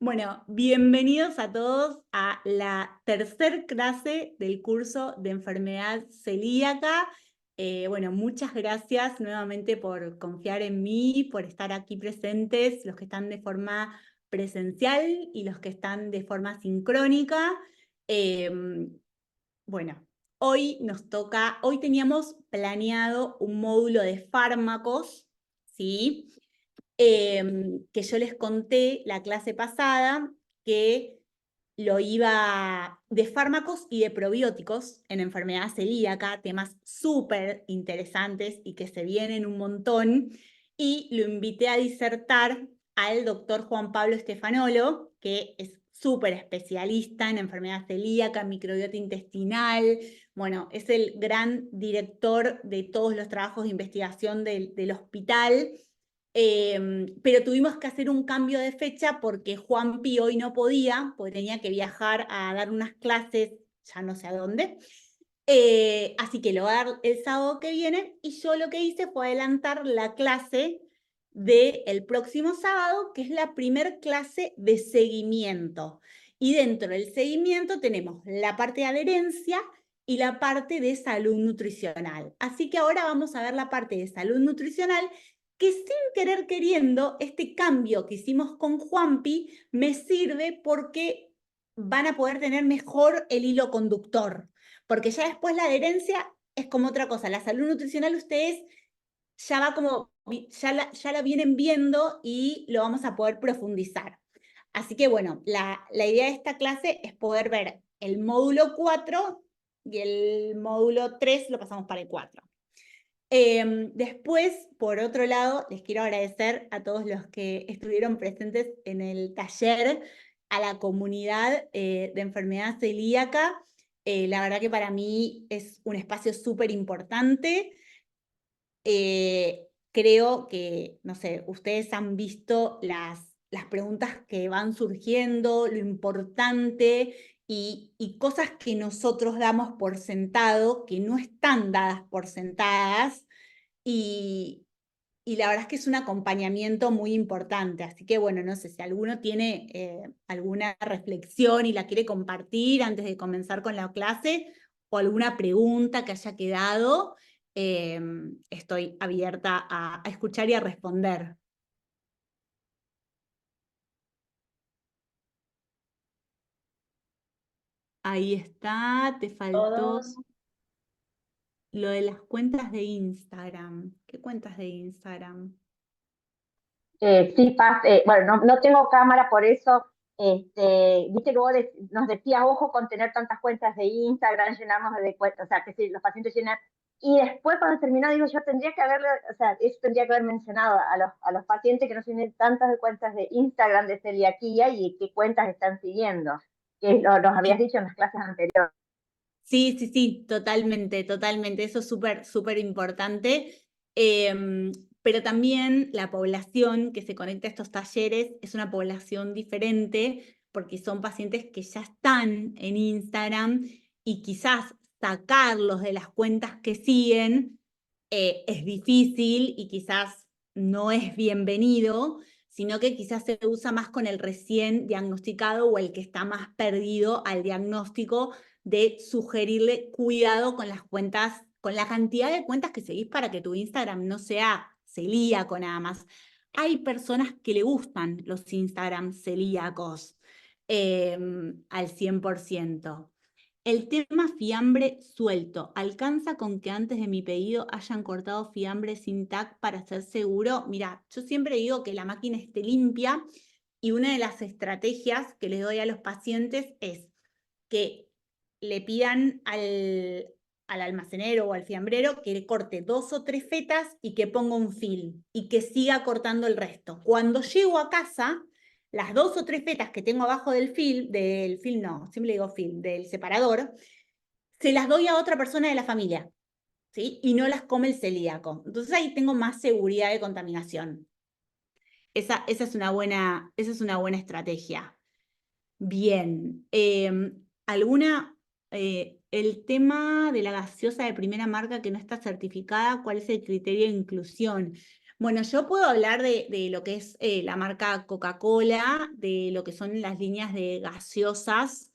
Bueno, bienvenidos a todos a la tercer clase del curso de enfermedad celíaca. Bueno, muchas gracias nuevamente por confiar en mí, por estar aquí presentes, los que están de forma presencial y los que están de forma sincrónica. Bueno, hoy teníamos planeado un módulo de fármacos, ¿sí? Que yo les conté la clase pasada que lo iba de fármacos y de probióticos en enfermedad celíaca, temas súper interesantes y que se vienen un montón, y lo invité a disertar al doctor Juan Pablo Stefanolo, que es súper especialista en enfermedad celíaca, en microbiota intestinal. Bueno, es el gran director de todos los trabajos de investigación del hospital. Pero tuvimos que hacer un cambio de fecha porque Juanpi hoy no podía, porque tenía que viajar a dar unas clases, ya no sé a dónde. Así que lo va a dar el sábado que viene, y yo lo que hice fue adelantar la clase del próximo sábado, que es la primer clase de seguimiento. Y dentro del seguimiento tenemos la parte de adherencia y la parte de salud nutricional. Así que ahora vamos a ver la parte de salud nutricional, que sin querer queriendo, este cambio que hicimos con Juanpi me sirve porque van a poder tener mejor el hilo conductor, porque ya después la adherencia es como otra cosa. La salud nutricional ustedes ya va como, ya la vienen viendo y lo vamos a poder profundizar. Así que bueno, la idea de esta clase es poder ver el módulo 4 y el módulo 3 lo pasamos para el 4. Después, por otro lado, les quiero agradecer a todos los que estuvieron presentes en el taller, a la comunidad de enfermedad celíaca. La verdad que para mí es un espacio súper importante. Creo que, no sé, ustedes han visto las preguntas que van surgiendo, lo importante y cosas que nosotros damos por sentado, que no están dadas por sentadas, y, y la verdad es que es un acompañamiento muy importante. Así que bueno, no sé si alguno tiene alguna reflexión y la quiere compartir antes de comenzar con la clase, o alguna pregunta que haya quedado. Estoy abierta a escuchar y a responder. Ahí está, te faltó Todos. lo de las cuentas de Instagram. ¿Qué cuentas de Instagram? Sí, bueno, no tengo cámara, por eso, viste que vos nos decías, ojo con tener tantas cuentas de Instagram, llenamos de cuentas, o sea, que si los pacientes llenan, y después cuando terminó, digo, yo tendría que haberle, o sea, eso tendría que haber mencionado a los pacientes que no tienen tantas de cuentas de Instagram de celiaquía y qué cuentas están siguiendo, que nos habías dicho en las clases anteriores. Sí, sí, sí, totalmente, totalmente. Eso es súper, súper importante. Pero también la población que se conecta a estos talleres es una población diferente, porque son pacientes que ya están en Instagram, y quizás sacarlos de las cuentas que siguen es difícil y quizás no es bienvenido, sino que quizás se usa más con el recién diagnosticado o el que está más perdido al diagnóstico, de sugerirle cuidado con las cuentas, con la cantidad de cuentas que seguís, para que tu Instagram no sea celíaco nada más. Hay personas que le gustan los Instagram celíacos al 100%. El tema fiambre suelto, ¿alcanza con que antes de mi pedido hayan cortado fiambre sin TAC para ser seguro? Mira, yo siempre digo que la máquina esté limpia, y una de las estrategias que les doy a los pacientes es que le pidan al almacenero o al fiambrero que le corte 2 o 3 fetas y que ponga un film y que siga cortando el resto. Cuando llego a casa, las 2 o 3 fetas que tengo abajo del film no, siempre digo film, del separador, se las doy a otra persona de la familia, ¿sí? Y no las come el celíaco. Entonces ahí tengo más seguridad de contaminación. Esa es una buena estrategia. Bien, el tema de la gaseosa de primera marca que no está certificada, ¿cuál es el criterio de inclusión? Bueno, yo puedo hablar de lo que es la marca Coca-Cola, de lo que son las líneas de gaseosas,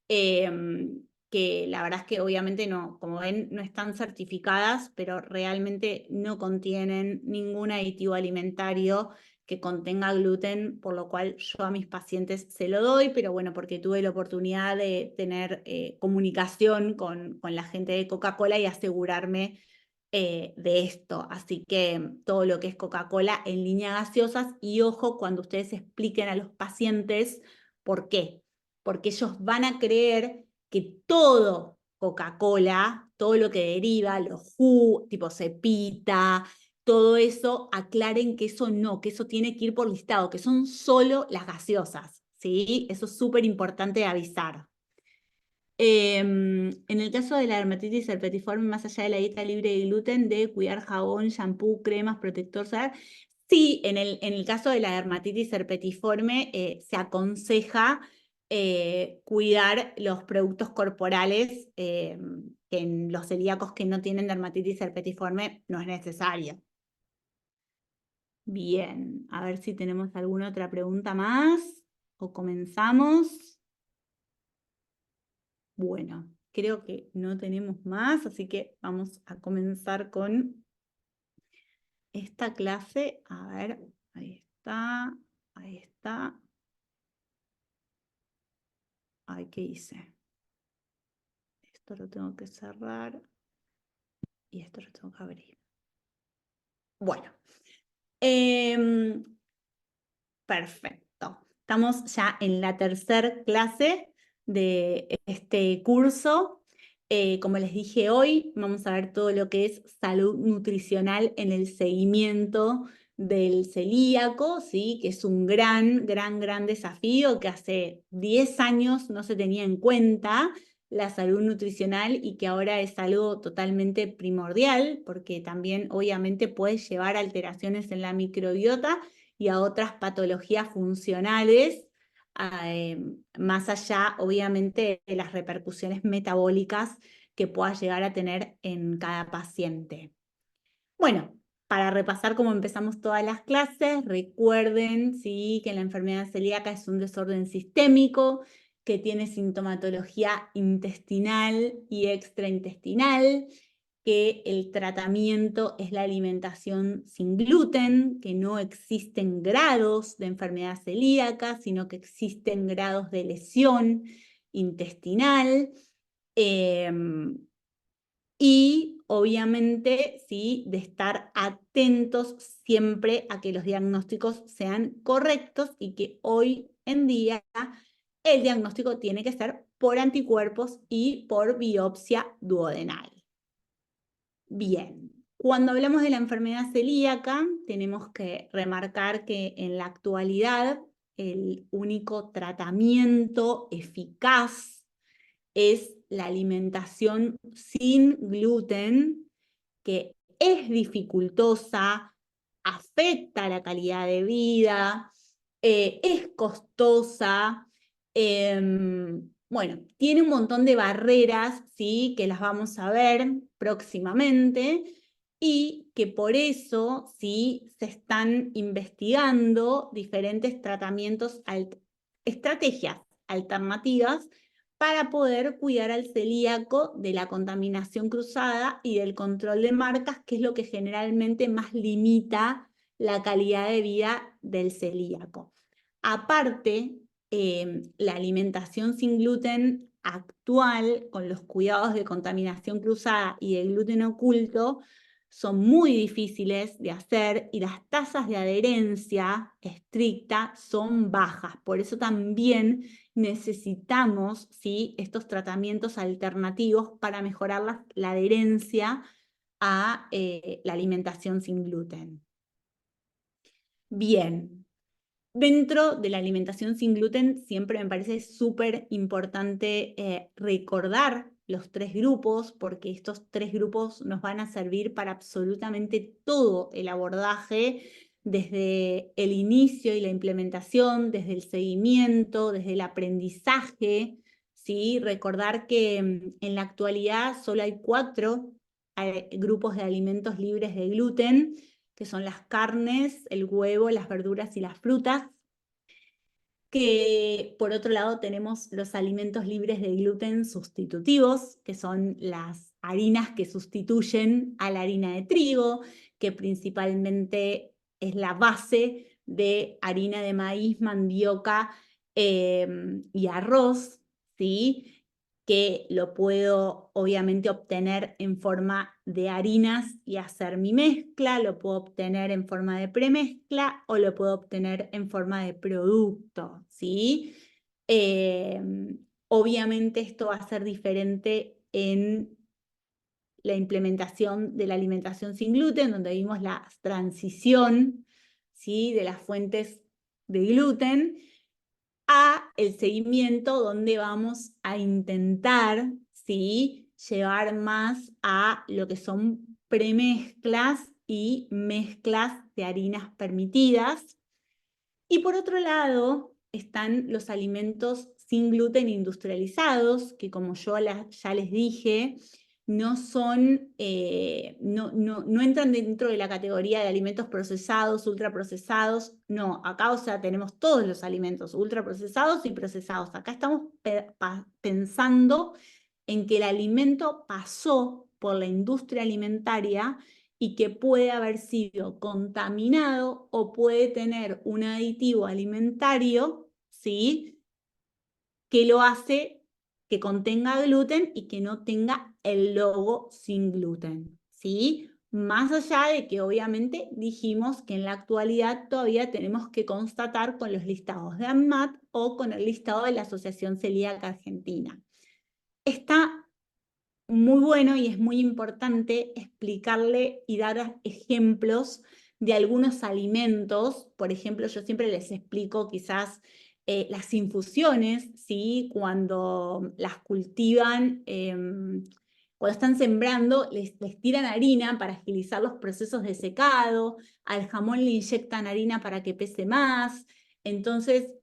que la verdad es que obviamente no, como ven, no están certificadas, pero realmente no contienen ningún aditivo alimentario que contenga gluten, por lo cual yo a mis pacientes se lo doy, pero bueno, porque tuve la oportunidad de tener comunicación con la gente de Coca-Cola y asegurarme de esto. Así que todo lo que es Coca-Cola en línea gaseosas, y ojo cuando ustedes expliquen a los pacientes por qué. Porque ellos van a creer que todo Coca-Cola, todo lo que deriva, los jugos, tipo cepita, todo eso, aclaren que eso no, que eso tiene que ir por listado, que son solo las gaseosas, ¿sí? Eso es súper importante avisar. En el caso de la dermatitis herpetiforme, más allá de la dieta libre de gluten, de cuidar jabón, shampoo, cremas, protector solar. Sí, en el caso de la dermatitis herpetiforme, se aconseja cuidar los productos corporales, que en los celíacos que no tienen dermatitis herpetiforme no es necesario. Bien, a ver si tenemos alguna otra pregunta más o comenzamos. Bueno, creo que no tenemos más, así que vamos a comenzar con esta clase. A ver, ahí está, ahí está. Ay, ¿qué hice? Esto lo tengo que cerrar y esto lo tengo que abrir. Bueno, perfecto. Estamos ya en la tercera clase de este curso. Como les dije hoy, vamos a ver todo lo que es salud nutricional en el seguimiento del celíaco, ¿sí? Que es un gran desafío que hace 10 años no se tenía en cuenta la salud nutricional y que ahora es algo totalmente primordial porque también obviamente puede llevar alteraciones en la microbiota y a otras patologías funcionales, más allá, obviamente, de las repercusiones metabólicas que pueda llegar a tener en cada paciente. Bueno, para repasar cómo empezamos todas las clases, recuerden, ¿sí?, que la enfermedad celíaca es un desorden sistémico que tiene sintomatología intestinal y extraintestinal, que el tratamiento es la alimentación sin gluten, que no existen grados de enfermedad celíaca, sino que existen grados de lesión intestinal. Y obviamente, sí, de estar atentos siempre a que los diagnósticos sean correctos y que hoy en día el diagnóstico tiene que ser por anticuerpos y por biopsia duodenal. Bien, cuando hablamos de la enfermedad celíaca, tenemos que remarcar que en la actualidad el único tratamiento eficaz es la alimentación sin gluten, que es dificultosa, afecta la calidad de vida, es costosa, bueno, tiene un montón de barreras, ¿sí?, que las vamos a ver próximamente y que por eso, sí, se están investigando diferentes tratamientos, estrategias alternativas para poder cuidar al celíaco de la contaminación cruzada y del control de marcas, que es lo que generalmente más limita la calidad de vida del celíaco. Aparte, la alimentación sin gluten actual, con los cuidados de contaminación cruzada y de gluten oculto, son muy difíciles de hacer y las tasas de adherencia estricta son bajas. Por eso también necesitamos, ¿sí?, estos tratamientos alternativos para mejorar la adherencia a la alimentación sin gluten. Bien, dentro de la alimentación sin gluten siempre me parece súper importante recordar los 3 grupos, porque estos 3 grupos nos van a servir para absolutamente todo el abordaje, desde el inicio y la implementación, desde el seguimiento, desde el aprendizaje, ¿sí? Recordar que en la actualidad solo hay 4 grupos de alimentos libres de gluten, que son las carnes, el huevo, las verduras y las frutas. Que por otro lado tenemos los alimentos libres de gluten sustitutivos, que son las harinas que sustituyen a la harina de trigo, que principalmente es la base de harina de maíz, mandioca y arroz, ¿sí? Que lo puedo obviamente obtener en forma de harinas y hacer mi mezcla, lo puedo obtener en forma de premezcla o lo puedo obtener en forma de producto, ¿sí? Obviamente esto va a ser diferente en la implementación de la alimentación sin gluten, donde vimos la transición, ¿sí? De las fuentes de gluten a el seguimiento donde vamos a intentar, ¿sí? Llevar más a lo que son premezclas y mezclas de harinas permitidas. Y por otro lado están los alimentos sin gluten industrializados, que como yo ya les dije, no son, no entran dentro de la categoría de alimentos procesados, ultraprocesados. No, acá, o sea, tenemos todos los alimentos ultraprocesados y procesados. Acá estamos pensando en que el alimento pasó por la industria alimentaria y que puede haber sido contaminado o puede tener un aditivo alimentario, ¿sí? Que lo hace que contenga gluten y que no tenga el logo sin gluten, ¿sí? Más allá de que obviamente dijimos que en la actualidad todavía tenemos que constatar con los listados de ANMAT o con el listado de la Asociación Celíaca Argentina. Está muy bueno y es muy importante explicarle y dar ejemplos de algunos alimentos. Por ejemplo, yo siempre les explico quizás las infusiones, ¿sí? Cuando las cultivan, cuando están sembrando, les tiran harina para agilizar los procesos de secado, al jamón le inyectan harina para que pese más. Entonces,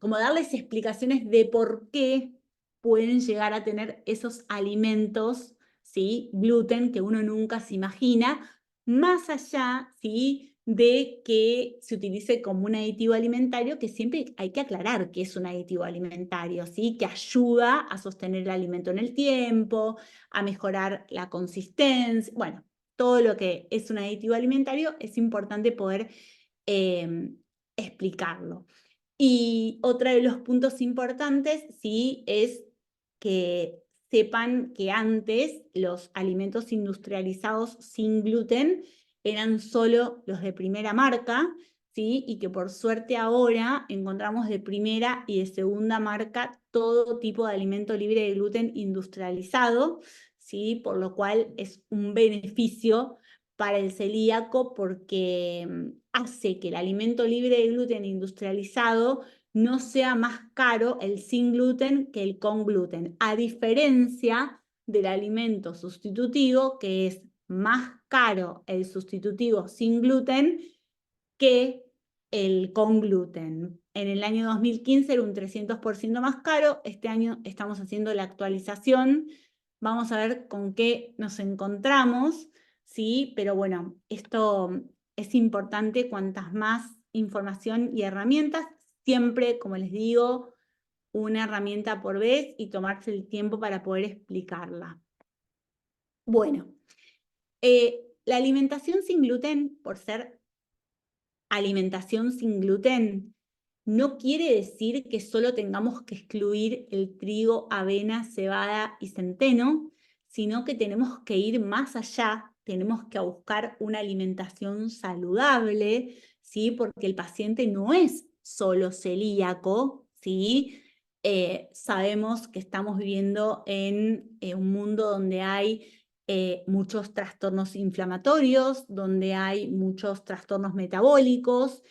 como darles explicaciones de por qué pueden llegar a tener esos alimentos, ¿sí? Gluten que uno nunca se imagina, más allá, ¿sí? De que se utilice como un aditivo alimentario, que siempre hay que aclarar que es un aditivo alimentario, ¿sí? Que ayuda a sostener el alimento en el tiempo, a mejorar la consistencia, bueno, todo lo que es un aditivo alimentario es importante poder explicarlo. Y otro de los puntos importantes, sí, es que sepan que antes los alimentos industrializados sin gluten eran solo los de primera marca, ¿sí? Y que por suerte ahora encontramos de primera y de segunda marca todo tipo de alimento libre de gluten industrializado, ¿sí? Por lo cual es un beneficio para el celíaco porque hace que el alimento libre de gluten industrializado no sea más caro el sin gluten que el con gluten, a diferencia del alimento sustitutivo, que es más caro el sustitutivo sin gluten que el con gluten. En el año 2015 era un 300% más caro, este año estamos haciendo la actualización, vamos a ver con qué nos encontramos, ¿sí? Pero bueno, esto es importante, cuantas más información y herramientas, siempre, como les digo, una herramienta por vez y tomarse el tiempo para poder explicarla. Bueno, la alimentación sin gluten, por ser alimentación sin gluten, no quiere decir que solo tengamos que excluir el trigo, avena, cebada y centeno, sino que tenemos que ir más allá, tenemos que buscar una alimentación saludable, ¿sí? Porque el paciente no es solo celíaco, ¿sí? Sabemos que estamos viviendo en un mundo donde hay muchos trastornos inflamatorios, donde hay muchos trastornos metabólicos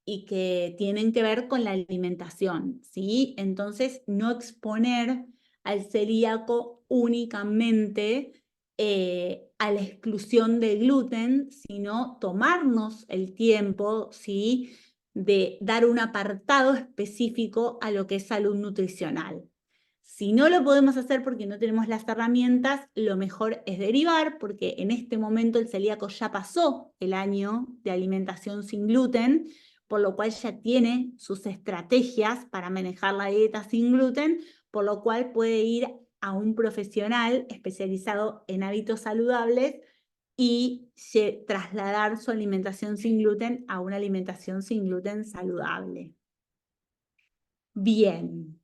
y que tienen que ver con la alimentación, ¿sí? Entonces, no exponer al celíaco únicamente a la exclusión del gluten, sino tomarnos el tiempo, ¿sí? De dar un apartado específico a lo que es salud nutricional. Si no lo podemos hacer porque no tenemos las herramientas, lo mejor es derivar, porque en este momento el celíaco ya pasó el año de alimentación sin gluten, por lo cual ya tiene sus estrategias para manejar la dieta sin gluten, por lo cual puede ir a un profesional especializado en hábitos saludables y trasladar su alimentación sin gluten a una alimentación sin gluten saludable. Bien.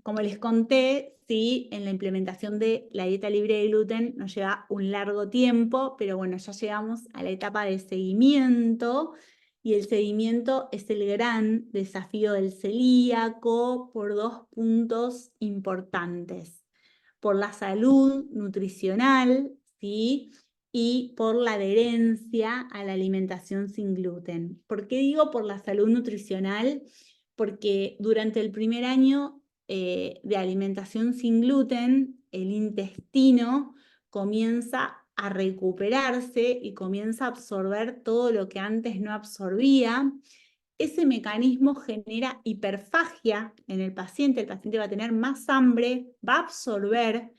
Como les conté, sí, en la implementación de la dieta libre de gluten nos lleva un largo tiempo, pero bueno, ya llegamos a la etapa de seguimiento y el seguimiento es el gran desafío del celíaco por dos puntos importantes: por la salud nutricional, ¿sí? Y por la adherencia a la alimentación sin gluten. ¿Por qué digo por la salud nutricional? Porque durante el primer año de alimentación sin gluten, el intestino comienza a recuperarse y comienza a absorber todo lo que antes no absorbía. Ese mecanismo genera hiperfagia en el paciente va a tener más hambre, va a absorber,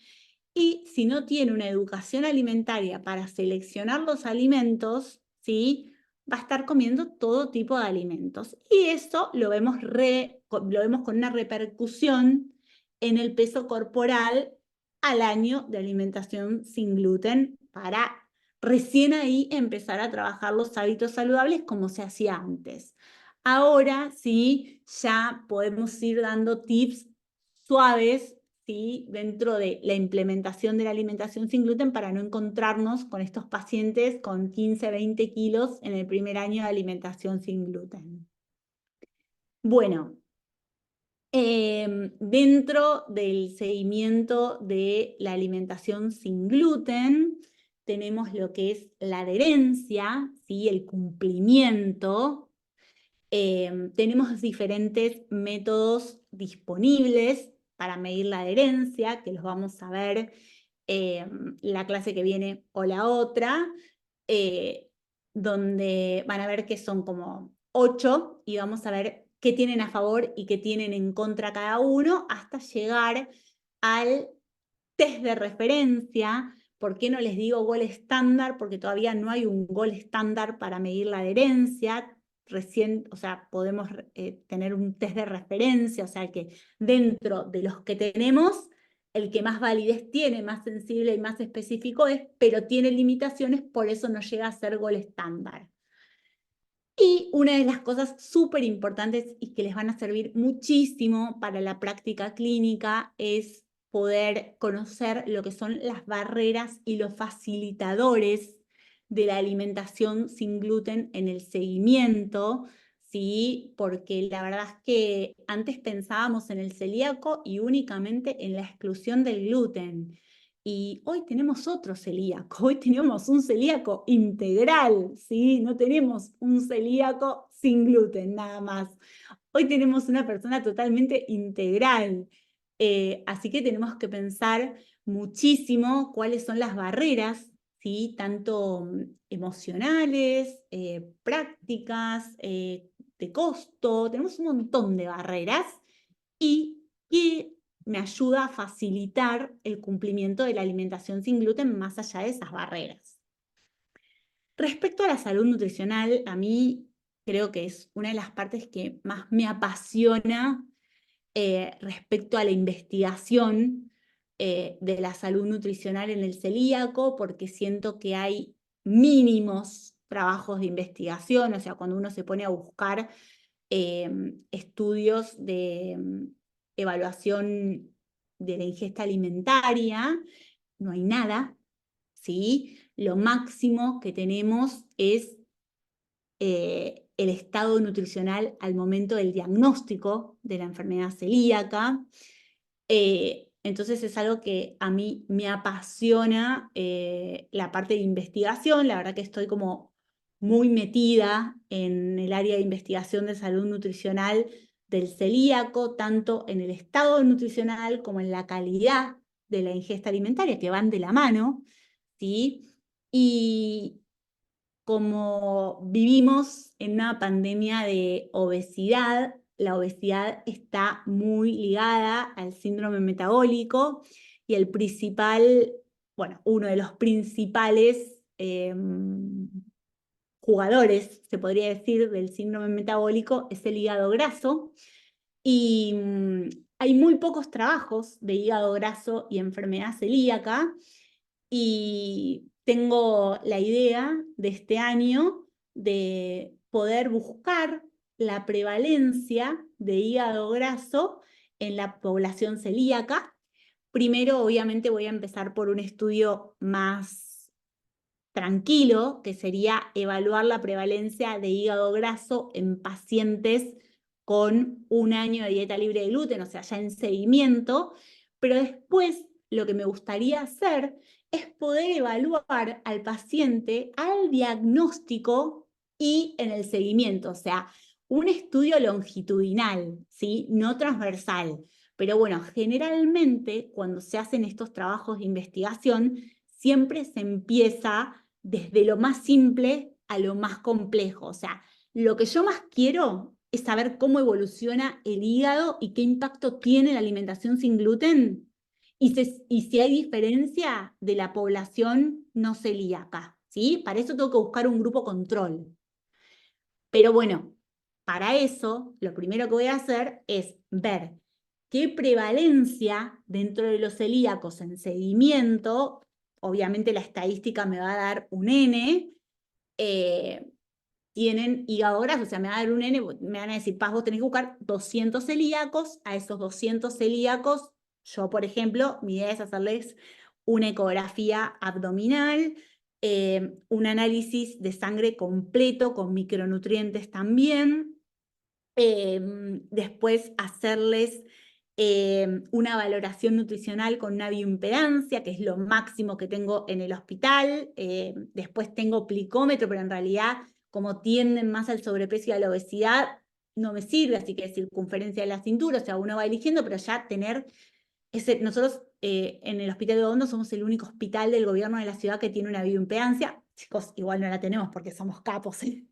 y si no tiene una educación alimentaria para seleccionar los alimentos, ¿sí?, va a estar comiendo todo tipo de alimentos. Y eso lo vemos con una repercusión en el peso corporal al año de alimentación sin gluten, para recién ahí empezar a trabajar los hábitos saludables como se hacía antes. Ahora sí, ya podemos ir dando tips suaves, ¿sí?, dentro de la implementación de la alimentación sin gluten, para no encontrarnos con estos pacientes con 15, 20 kilos en el primer año de alimentación sin gluten. Bueno, dentro del seguimiento de la alimentación sin gluten, tenemos lo que es la adherencia, ¿sí?, el cumplimiento. Tenemos diferentes métodos disponibles para medir la adherencia, que los vamos a ver la clase que viene o la otra, donde van a ver que son como 8 y vamos a ver qué tienen a favor y qué tienen en contra cada uno, hasta llegar al test de referencia. ¿Por qué no les digo gol estándar? Porque todavía no hay un gol estándar para medir la adherencia. Recién, o sea, podemos tener un test de referencia, o sea, que dentro de los que tenemos, el que más validez tiene, más sensible y más específico es, pero tiene limitaciones, por eso no llega a ser gol estándar. Y una de las cosas súper importantes y que les van a servir muchísimo para la práctica clínica es poder conocer lo que son las barreras y los facilitadores de la alimentación sin gluten en el seguimiento, ¿sí? Porque la verdad es que antes pensábamos en el celíaco y únicamente en la exclusión del gluten. Y hoy tenemos otro celíaco, hoy tenemos un celíaco integral, ¿sí? No tenemos un celíaco sin gluten nada más. Hoy tenemos una persona totalmente integral. Así que tenemos que pensar muchísimo cuáles son las barreras, ¿sí?, tanto emocionales, prácticas, de costo. Tenemos un montón de barreras y que me ayuda a facilitar el cumplimiento de la alimentación sin gluten más allá de esas barreras. Respecto a la salud nutricional, a mí creo que es una de las partes que más me apasiona respecto a la investigación de la salud nutricional en el celíaco, porque siento que hay mínimos trabajos de investigación. O sea, cuando uno se pone a buscar estudios de evaluación de la ingesta alimentaria, no hay nada, ¿sí? Lo máximo que tenemos es el estado nutricional al momento del diagnóstico de la enfermedad celíaca. Entonces es algo que a mí me apasiona, la parte de investigación. La verdad que estoy como muy metida en el área de investigación de salud nutricional del celíaco, tanto en el estado nutricional como en la calidad de la ingesta alimentaria, que van de la mano, ¿sí? Y como vivimos en una pandemia de obesidad, la obesidad está muy ligada al síndrome metabólico y el principal, bueno, uno de los principales jugadores, se podría decir, del síndrome metabólico es el hígado graso. Y hay muy pocos trabajos de hígado graso y enfermedad celíaca. Y tengo la idea de este año de poder buscar la prevalencia de hígado graso en la población celíaca. Primero, obviamente, voy a empezar por un estudio más tranquilo, que sería evaluar la prevalencia de hígado graso en pacientes con un año de dieta libre de gluten, o sea, ya en seguimiento, pero después lo que me gustaría hacer es poder evaluar al paciente al diagnóstico y en el seguimiento, o sea, un estudio longitudinal, ¿sí? No transversal. Pero bueno, generalmente cuando se hacen estos trabajos de investigación, siempre se empieza desde lo más simple a lo más complejo. O sea, lo que yo más quiero es saber cómo evoluciona el hígado y qué impacto tiene la alimentación sin gluten y si hay diferencia de la población no celíaca, ¿sí? Para eso tengo que buscar un grupo control. Pero bueno, para eso lo primero que voy a hacer es ver qué prevalencia dentro de los celíacos en seguimiento. Obviamente la estadística me va a dar un N, tienen hígado graso, o sea, me va a dar un N, me van a decir, Paz, vos tenés que buscar 200 celíacos, a esos 200 celíacos, yo, por ejemplo, mi idea es hacerles una ecografía abdominal, un análisis de sangre completo con micronutrientes también, después hacerles una valoración nutricional con una bioimpedancia, que es lo máximo que tengo en el hospital. Después tengo plicómetro, pero en realidad, como tienden más al sobrepeso y a la obesidad, no me sirve, así que circunferencia de la cintura, o sea, uno va eligiendo, pero ya tener nosotros en el Hospital de Hondo somos el único hospital del gobierno de la ciudad que tiene una bioimpedancia. Chicos, igual no la tenemos porque somos capos, ¿eh?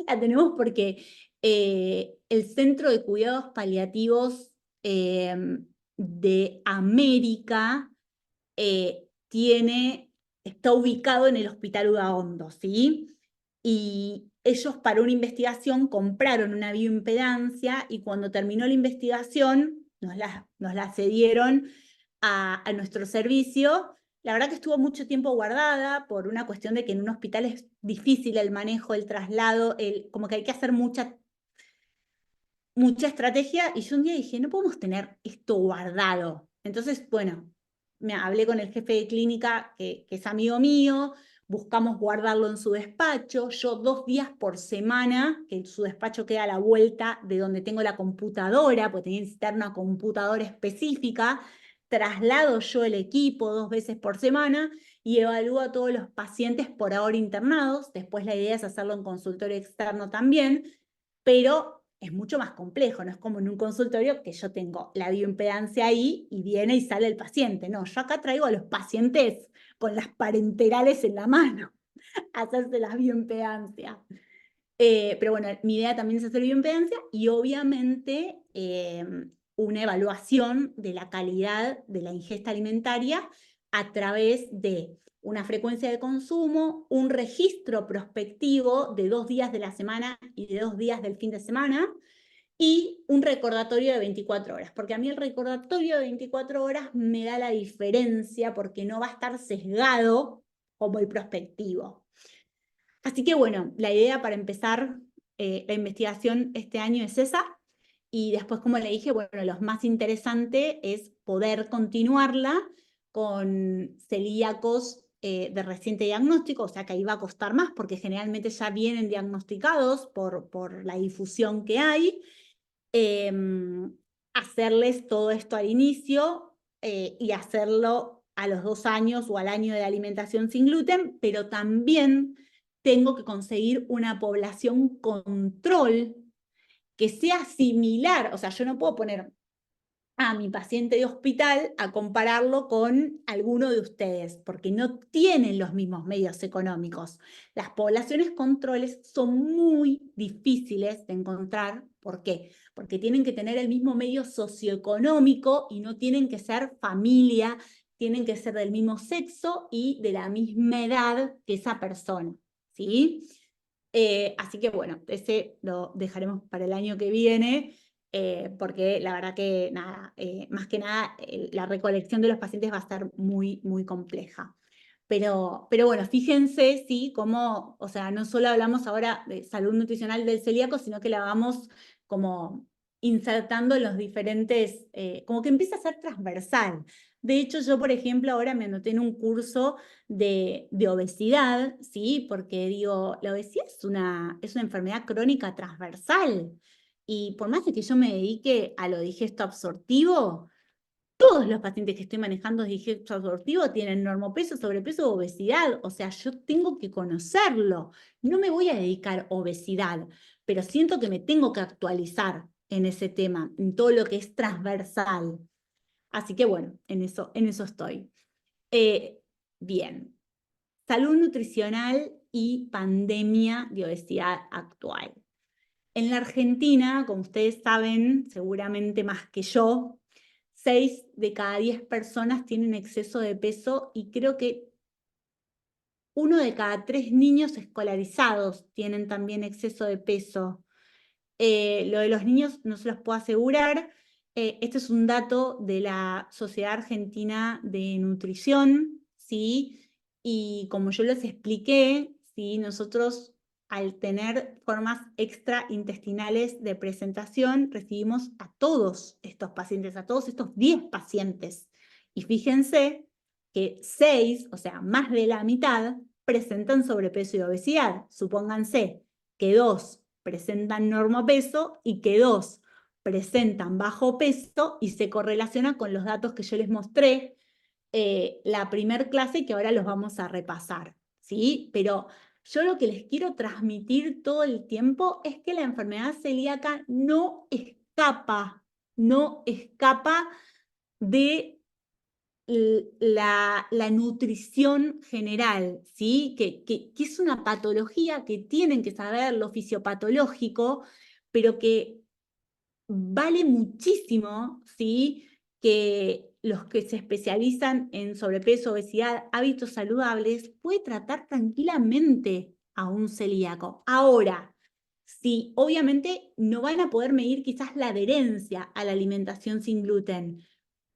La tenemos porque el Centro de Cuidados Paliativos de América está ubicado en el Hospital Udaondo, ¿sí? Y ellos para una investigación compraron una bioimpedancia y cuando terminó la investigación nos la cedieron a nuestro servicio. La verdad que estuvo mucho tiempo guardada por una cuestión de que en un hospital es difícil el manejo, el traslado, como que hay que hacer mucha estrategia, y yo un día dije, no podemos tener esto guardado. Entonces, bueno, me hablé con el jefe de clínica, que es amigo mío, buscamos guardarlo en su despacho, yo 2 días por semana, que su despacho queda a la vuelta de donde tengo la computadora, porque tenía que necesitar una computadora específica, traslado yo el equipo 2 veces por semana y evalúo a todos los pacientes por ahora internados. Después la idea es hacerlo en consultorio externo también, pero es mucho más complejo, no es como en un consultorio que yo tengo la bioimpedancia ahí y viene y sale el paciente. No, yo acá traigo a los pacientes con las parenterales en la mano a hacerse la bioimpedancia. Pero bueno, mi idea también es hacer bioimpedancia y obviamente una evaluación de la calidad de la ingesta alimentaria a través de una frecuencia de consumo, un registro prospectivo de 2 días de la semana y de 2 días del fin de semana, y un recordatorio de 24 horas, porque a mí el recordatorio de 24 horas me da la diferencia porque no va a estar sesgado como el prospectivo. Así que bueno, la idea para empezar la investigación este año es esa. Y después, como le dije, bueno, lo más interesante es poder continuarla con celíacos de reciente diagnóstico, o sea que ahí va a costar más porque generalmente ya vienen diagnosticados por la difusión que hay. Hacerles todo esto al inicio y hacerlo a los 2 años o al año de alimentación sin gluten, pero también tengo que conseguir una población control que sea similar, o sea, yo no puedo poner a mi paciente de hospital a compararlo con alguno de ustedes, porque no tienen los mismos medios económicos. Las poblaciones controles son muy difíciles de encontrar. ¿Por qué? Porque tienen que tener el mismo medio socioeconómico y no tienen que ser familia, tienen que ser del mismo sexo y de la misma edad que esa persona, ¿sí? Así que bueno, ese lo dejaremos para el año que viene. Porque la verdad que nada, más que nada la recolección de los pacientes va a ser muy, muy compleja. Pero bueno, fíjense, sí, cómo, o sea, no solo hablamos ahora de salud nutricional del celíaco, sino que la vamos como insertando en los diferentes, como que empieza a ser transversal. De hecho, yo, por ejemplo, ahora me anoté en un curso de obesidad, ¿sí? Porque digo, la obesidad es una enfermedad crónica transversal. Y por más de que yo me dedique a lo digesto absortivo, todos los pacientes que estoy manejando de digesto absortivo tienen normopeso, sobrepeso o obesidad. O sea, yo tengo que conocerlo. No me voy a dedicar a obesidad, pero siento que me tengo que actualizar en ese tema, en todo lo que es transversal. Así que bueno, en eso estoy. Eh, bien, salud nutricional y pandemia de obesidad actual. En la Argentina, como ustedes saben, seguramente más que yo, 6 de cada 10 personas tienen exceso de peso y creo que 1 de cada 3 niños escolarizados tienen también exceso de peso. Lo de los niños no se los puedo asegurar. Este es un dato de la Sociedad Argentina de Nutrición, ¿sí? Y como yo les expliqué, ¿sí? Nosotros al tener formas extraintestinales de presentación, recibimos a todos estos pacientes, a todos estos 10 pacientes. Y fíjense que 6, o sea, más de la mitad, presentan sobrepeso y obesidad. Supónganse que 2 presentan normopeso y que 2 presentan bajo peso y se correlaciona con los datos que yo les mostré la primer clase que ahora los vamos a repasar, ¿sí? Pero yo lo que les quiero transmitir todo el tiempo es que la enfermedad celíaca no escapa de la nutrición general, ¿sí? Que es una patología que tienen que saber lo fisiopatológico, pero que vale muchísimo, ¿sí? Que los que se especializan en sobrepeso, obesidad, hábitos saludables, puede tratar tranquilamente a un celíaco. Ahora, sí, obviamente no van a poder medir quizás la adherencia a la alimentación sin gluten,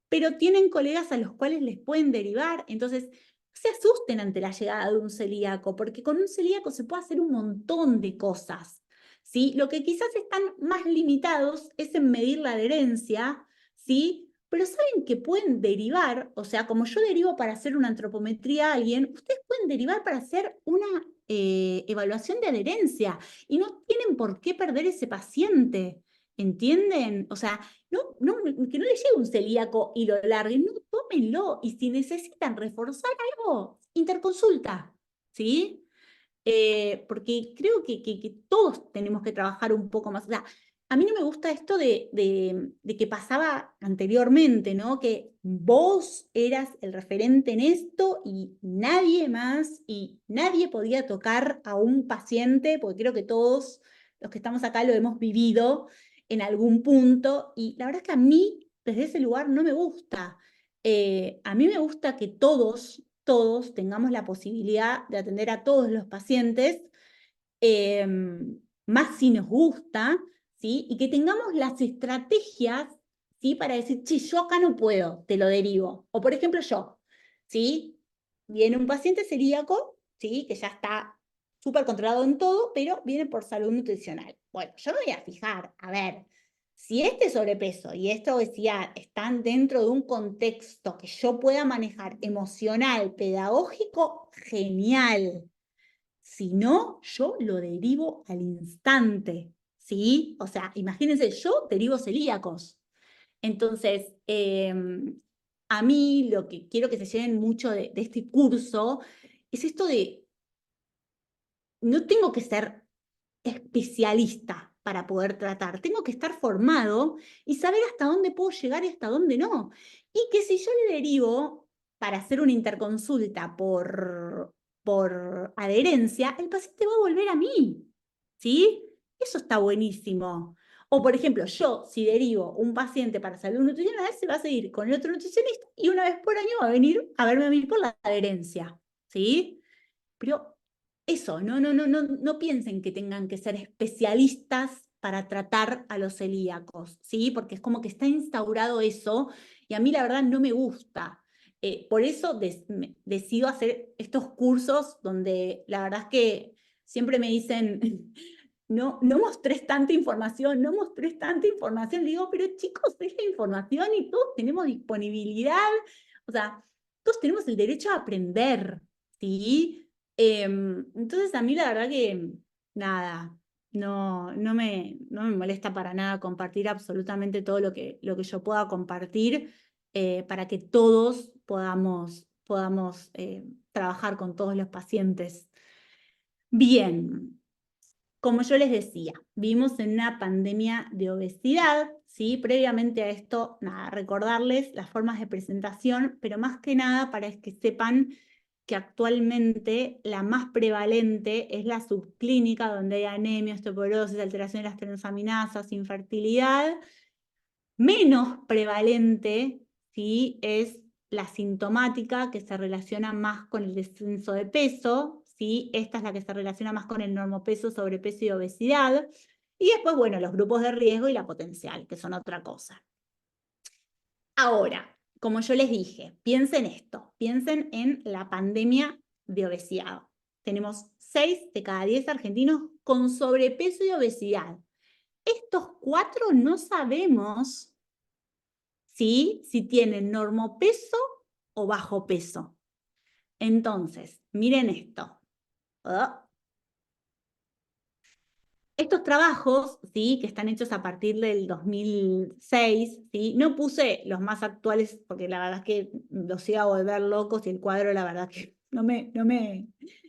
pero tienen colegas a los cuales les pueden derivar, entonces no se asusten ante la llegada de un celíaco, porque con un celíaco se puede hacer un montón de cosas, ¿sí? Lo que quizás están más limitados es en medir la adherencia, ¿sí? Pero saben que pueden derivar, o sea, como yo derivo para hacer una antropometría a alguien, ustedes pueden derivar para hacer una evaluación de adherencia y no tienen por qué perder ese paciente, ¿entienden? O sea, que no le llegue un celíaco y lo larguen, no, tómenlo. Y si necesitan reforzar algo, interconsulta, ¿sí? Porque creo que todos tenemos que trabajar un poco más. O sea, a mí no me gusta esto de que pasaba anteriormente, ¿no? Que vos eras el referente en esto y nadie más, y nadie podía tocar a un paciente, porque creo que todos los que estamos acá lo hemos vivido en algún punto, y la verdad es que a mí, desde ese lugar, no me gusta. A mí me gusta que todos tengamos la posibilidad de atender a todos los pacientes, eh, más si nos gusta, ¿sí? Y que tengamos las estrategias, ¿sí? Para decir, che, yo acá no puedo, te lo derivo. O por ejemplo yo, ¿sí? Viene un paciente celíaco, ¿sí? Que ya está súper controlado en todo, pero viene por salud nutricional. Bueno, yo me voy a fijar, a ver, si este sobrepeso y esta obesidad están dentro de un contexto que yo pueda manejar emocional, pedagógico, genial. Si no, yo lo derivo al instante, ¿sí? O sea, imagínense, yo derivo celíacos. Entonces, a mí lo que quiero que se lleven mucho de este curso es esto de, no tengo que ser especialista para poder tratar. Tengo que estar formado y saber hasta dónde puedo llegar y hasta dónde no. Y que si yo le derivo para hacer una interconsulta por adherencia, el paciente va a volver a mí, ¿sí? Eso está buenísimo. O, por ejemplo, yo, si derivo un paciente para salud nutricional, se va a seguir con el otro nutricionista y una vez por año va a venir a verme a mí por la adherencia, ¿sí? Pero eso, no piensen que tengan que ser especialistas para tratar a los celíacos, ¿sí? Porque es como que está instaurado eso y a mí la verdad no me gusta. Por eso decido hacer estos cursos donde la verdad es que siempre me dicen, no mostres tanta información, no mostres tanta información. Le digo, pero chicos, es la información y todos tenemos disponibilidad, o sea, todos tenemos el derecho a aprender, ¿sí? Entonces a mí la verdad que nada, no me molesta para nada compartir absolutamente todo lo que yo pueda compartir para que todos podamos trabajar con todos los pacientes. Bien, como yo les decía, vivimos en una pandemia de obesidad, ¿sí? Previamente a esto, nada, recordarles las formas de presentación, pero más que nada para que sepan que actualmente la más prevalente es la subclínica, donde hay anemia, osteoporosis, alteración de las transaminasas, infertilidad. Menos prevalente, ¿sí? Es la sintomática, que se relaciona más con el descenso de peso, ¿sí? Esta es la que se relaciona más con el normopeso, sobrepeso y obesidad. Y después, bueno, los grupos de riesgo y la potencial, que son otra cosa. Ahora, como yo les dije, piensen esto, piensen en la pandemia de obesidad. Tenemos 6 de cada 10 argentinos con sobrepeso y obesidad. Estos 4 no sabemos si tienen normopeso o bajo peso. Entonces, miren esto. Ah. Estos trabajos, ¿sí? Que están hechos a partir del 2006, ¿sí? No puse los más actuales porque la verdad es que los iba a volver locos y el cuadro la verdad que no me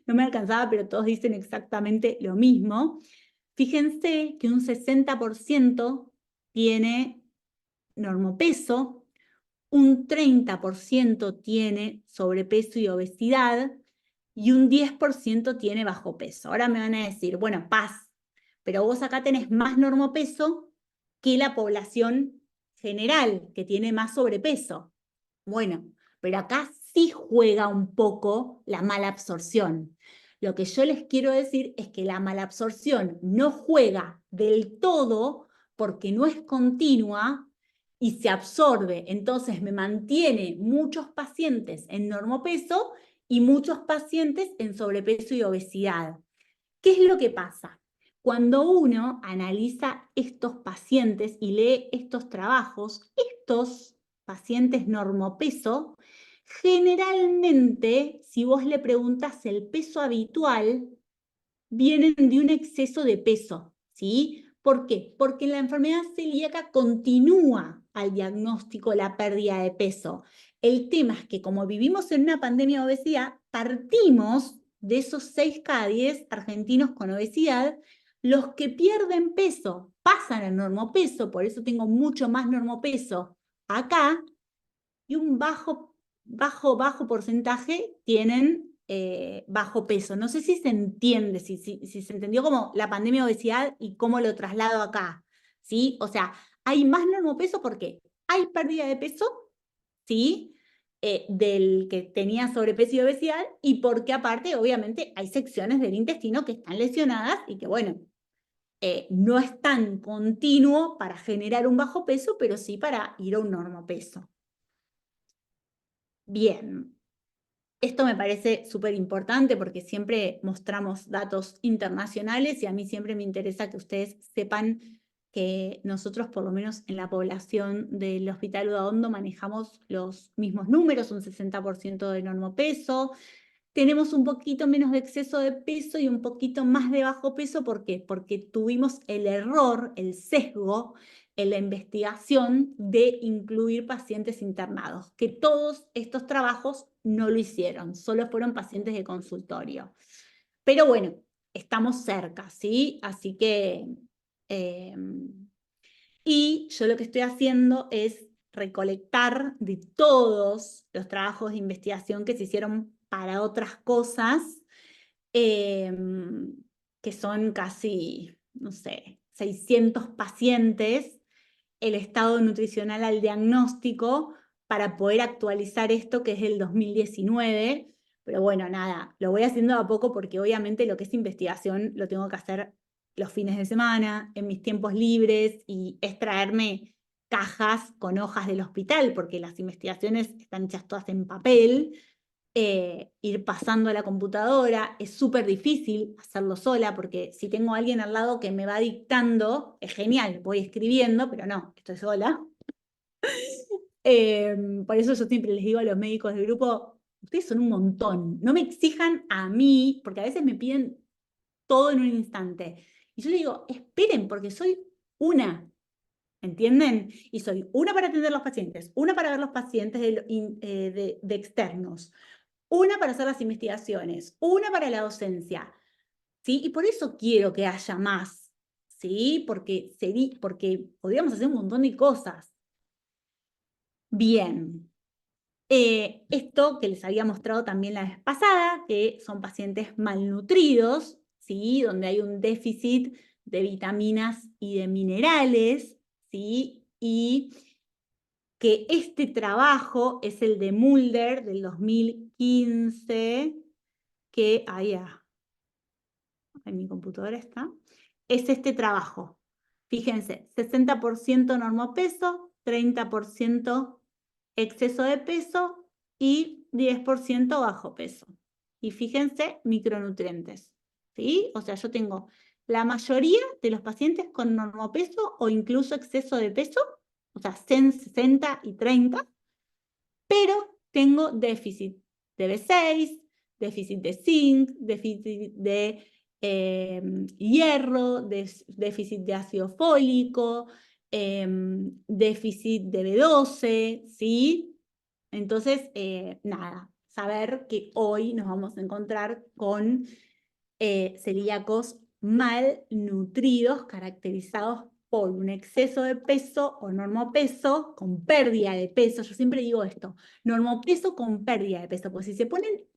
alcanzaba, pero todos dicen exactamente lo mismo. Fíjense que un 60% tiene normopeso, un 30% tiene sobrepeso y obesidad y un 10% tiene bajo peso. Ahora me van a decir, bueno, Paz, pero vos acá tenés más normopeso que la población general, que tiene más sobrepeso. Bueno, pero acá sí juega un poco la mala absorción. Lo que yo les quiero decir es que la mala absorción no juega del todo porque no es continua y se absorbe. Entonces me mantiene muchos pacientes en normopeso y muchos pacientes en sobrepeso y obesidad. ¿Qué es lo que pasa? Cuando uno analiza estos pacientes y lee estos trabajos, estos pacientes normopeso, generalmente, si vos le preguntas el peso habitual, vienen de un exceso de peso, ¿sí? ¿Por qué? Porque en la enfermedad celíaca continúa al diagnóstico la pérdida de peso. El tema es que como vivimos en una pandemia de obesidad, partimos de esos 6 cada 10 argentinos con obesidad, los que pierden peso pasan al normopeso, por eso tengo mucho más normopeso acá, y un bajo porcentaje tienen bajo peso. No sé si se entiende, si se entendió como la pandemia de obesidad y cómo lo traslado acá, ¿sí? O sea, hay más normopeso porque hay pérdida de peso, ¿sí? Del que tenía sobrepeso y obesidad, y porque aparte, obviamente, hay secciones del intestino que están lesionadas y que, bueno, no es tan continuo para generar un bajo peso, pero sí para ir a un normopeso. Bien, esto me parece súper importante porque siempre mostramos datos internacionales y a mí siempre me interesa que ustedes sepan que nosotros, por lo menos en la población del Hospital Udaondo, manejamos los mismos números, un 60% de normopeso. Tenemos un poquito menos de exceso de peso y un poquito más de bajo peso. ¿Por qué? Porque tuvimos el error, el sesgo en la investigación de incluir pacientes internados, que todos estos trabajos no lo hicieron, solo fueron pacientes de consultorio. Pero bueno, estamos cerca, ¿sí? Así que Y yo lo que estoy haciendo es recolectar de todos los trabajos de investigación que se hicieron para otras cosas, que son casi, no sé, 600 pacientes, el estado nutricional al diagnóstico, para poder actualizar esto que es el 2019. Pero bueno, nada, lo voy haciendo a poco porque obviamente lo que es investigación lo tengo que hacer los fines de semana, en mis tiempos libres, y es traerme cajas con hojas del hospital, porque las investigaciones están hechas todas en papel. Ir pasando a la computadora, es súper difícil hacerlo sola, porque si tengo a alguien al lado que me va dictando, es genial, voy escribiendo, pero no, estoy sola. Por eso yo siempre les digo a los médicos del grupo, ustedes son un montón, no me exijan a mí, porque a veces me piden todo en un instante. Y yo les digo, esperen, porque soy una, ¿entienden? Y soy una para atender a los pacientes, una para ver los pacientes de externos, una para hacer las investigaciones, una para la docencia, ¿sí? Y por eso quiero que haya más, ¿sí? Porque podríamos hacer un montón de cosas. Bien. Esto que les había mostrado también la vez pasada, que son pacientes malnutridos, ¿sí? Donde hay un déficit de vitaminas y de minerales, ¿sí? Y que este trabajo es el de Mulder del 2015, que en mi computadora está, es este trabajo. Fíjense, 60% normopeso, 30% exceso de peso y 10% bajo peso. Y fíjense, micronutrientes, ¿sí? O sea, yo tengo la mayoría de los pacientes con normopeso o incluso exceso de peso, o sea, 60 y 30, pero tengo déficit de B6, déficit de zinc, déficit de hierro, déficit de ácido fólico, déficit de B12, ¿sí? Entonces, nada, saber que hoy nos vamos a encontrar con celíacos malnutridos, caracterizados por un exceso de peso o normopeso con pérdida de peso. Yo siempre digo esto, normopeso con pérdida de peso, porque si se ponen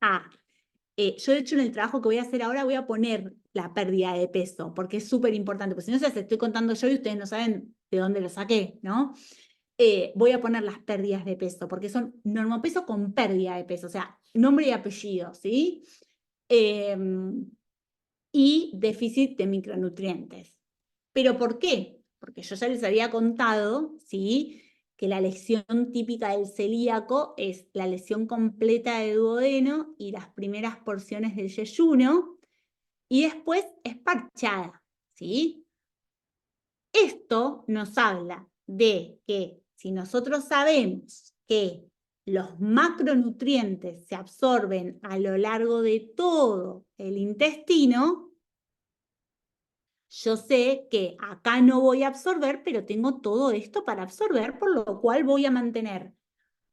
yo de hecho en el trabajo que voy a hacer ahora voy a poner la pérdida de peso, porque es súper importante, porque si no se las estoy contando yo y ustedes no saben de dónde lo saqué, ¿no? Voy a poner las pérdidas de peso, porque son normopeso con pérdida de peso, o sea, nombre y apellido, ¿sí? Y déficit de micronutrientes. ¿Pero por qué? Porque yo ya les había contado, ¿sí?, que la lesión típica del celíaco es la lesión completa de duodeno y las primeras porciones del yeyuno, y después es parchada, ¿sí? Esto nos habla de que si nosotros sabemos que los macronutrientes se absorben a lo largo de todo el intestino, yo sé que acá no voy a absorber, pero tengo todo esto para absorber, por lo cual voy a mantener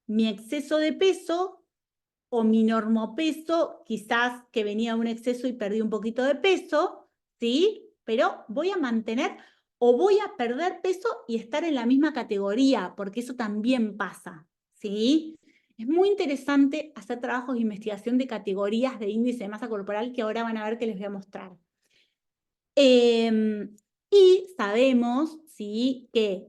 mi exceso de peso o mi normopeso, quizás que venía de un exceso y perdí un poquito de peso, ¿sí? Pero voy a mantener o voy a perder peso y estar en la misma categoría, porque eso también pasa, ¿sí? Es muy interesante hacer trabajos de investigación de categorías de índice de masa corporal que ahora van a ver que les voy a mostrar. Y sabemos, ¿sí?, que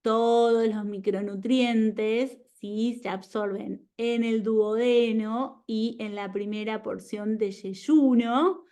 todos los micronutrientes, ¿sí?, se absorben en el duodeno y en la primera porción de yeyuno,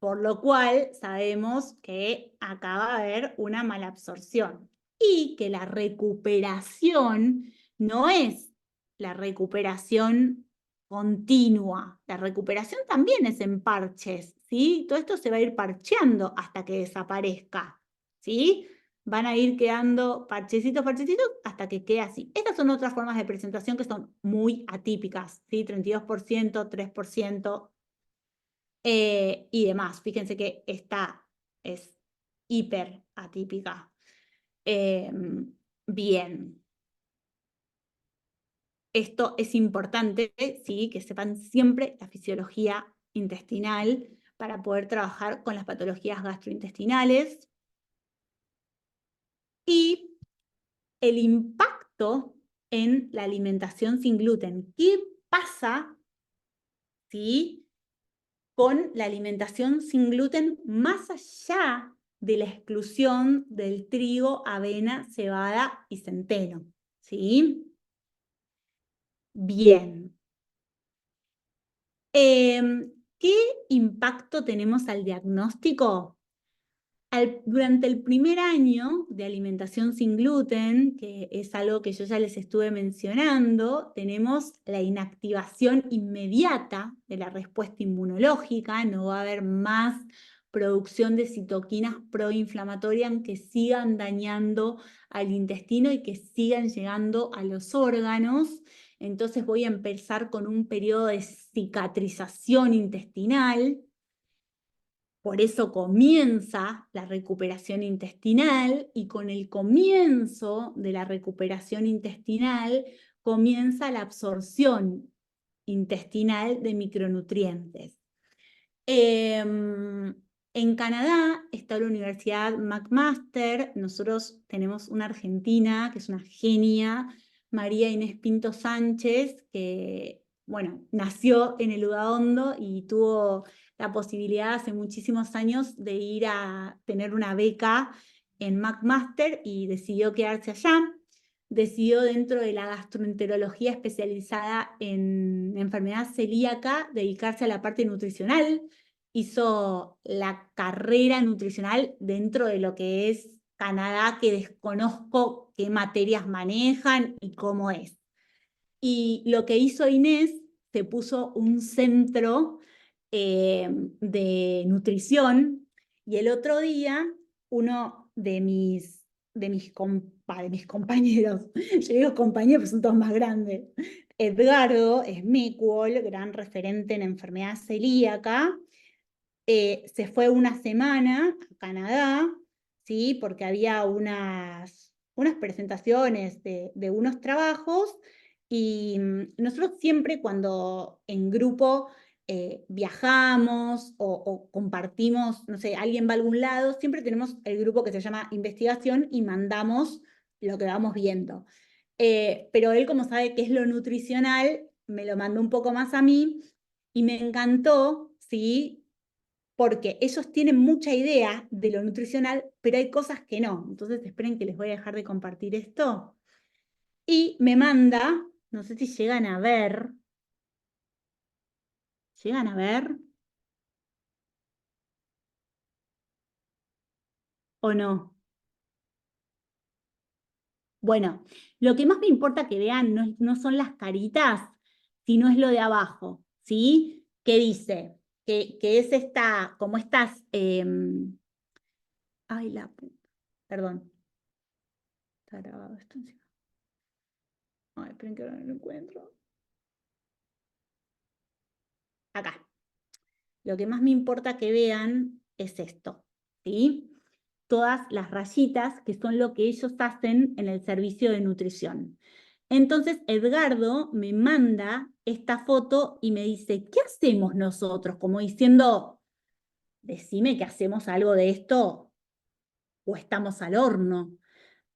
por lo cual sabemos que acá va a haber una mala absorción y que la recuperación no es la recuperación continua. La recuperación también es en parches, ¿sí? Todo esto se va a ir parcheando hasta que desaparezca, ¿sí? Van a ir quedando parchecitos, parchecitos, hasta que quede así. Estas son otras formas de presentación que son muy atípicas, ¿sí? 32%, 3%, y demás. Fíjense que esta es hiper atípica. Bien. Esto es importante, ¿sí?, que sepan siempre la fisiología intestinal, para poder trabajar con las patologías gastrointestinales. Y el impacto en la alimentación sin gluten. ¿Qué pasa, ¿sí?, con la alimentación sin gluten más allá de la exclusión del trigo, avena, cebada y centeno? ¿Sí? Bien. ¿Qué impacto tenemos al diagnóstico? Durante el primer año de alimentación sin gluten, que es algo que yo ya les estuve mencionando, tenemos la inactivación inmediata de la respuesta inmunológica, no va a haber más producción de citoquinas proinflamatorias que sigan dañando al intestino y que sigan llegando a los órganos. Entonces voy a empezar con un periodo de cicatrización intestinal. Por eso comienza la recuperación intestinal y con el comienzo de la recuperación intestinal comienza la absorción intestinal de micronutrientes. En Canadá está la Universidad McMaster. Nosotros tenemos una argentina que es una genia, María Inés Pinto Sánchez, que, bueno, nació en el Udaondo y tuvo la posibilidad hace muchísimos años de ir a tener una beca en McMaster y decidió quedarse allá. Decidió, dentro de la gastroenterología especializada en enfermedad celíaca, dedicarse a la parte nutricional. Hizo la carrera nutricional dentro de lo que es Canadá, que desconozco qué materias manejan y cómo es. Y lo que hizo Inés, se puso un centro de nutrición, y el otro día uno de mis compañeros, yo digo compañeros, pero son todos más grandes, Edgardo Smeckwell, gran referente en enfermedad celíaca, se fue una semana a Canadá, ¿sí?, porque había unas presentaciones de unos trabajos, y nosotros siempre, cuando en grupo viajamos o compartimos, no sé, alguien va a algún lado, siempre tenemos el grupo que se llama investigación y mandamos lo que vamos viendo. Pero él, como sabe qué es lo nutricional, me lo mandó un poco más a mí y me encantó, ¿sí?, porque ellos tienen mucha idea de lo nutricional, pero hay cosas que no. Entonces, esperen que les voy a dejar de compartir esto. Y me manda, no sé si llegan a ver. ¿Llegan a ver o no? Bueno, lo que más me importa que vean no son las caritas, sino es lo de abajo, ¿sí? ¿Qué dice? Que es esta, como estas... ay, perdón. Está grabado esto encima. Ay, esperen que ahora no lo encuentro. Acá. Lo que más me importa que vean es esto, ¿sí? Todas las rayitas, que son lo que ellos hacen en el servicio de nutrición. Entonces Edgardo me manda esta foto y me dice, ¿qué hacemos nosotros? Como diciendo, decime que hacemos algo de esto o estamos al horno.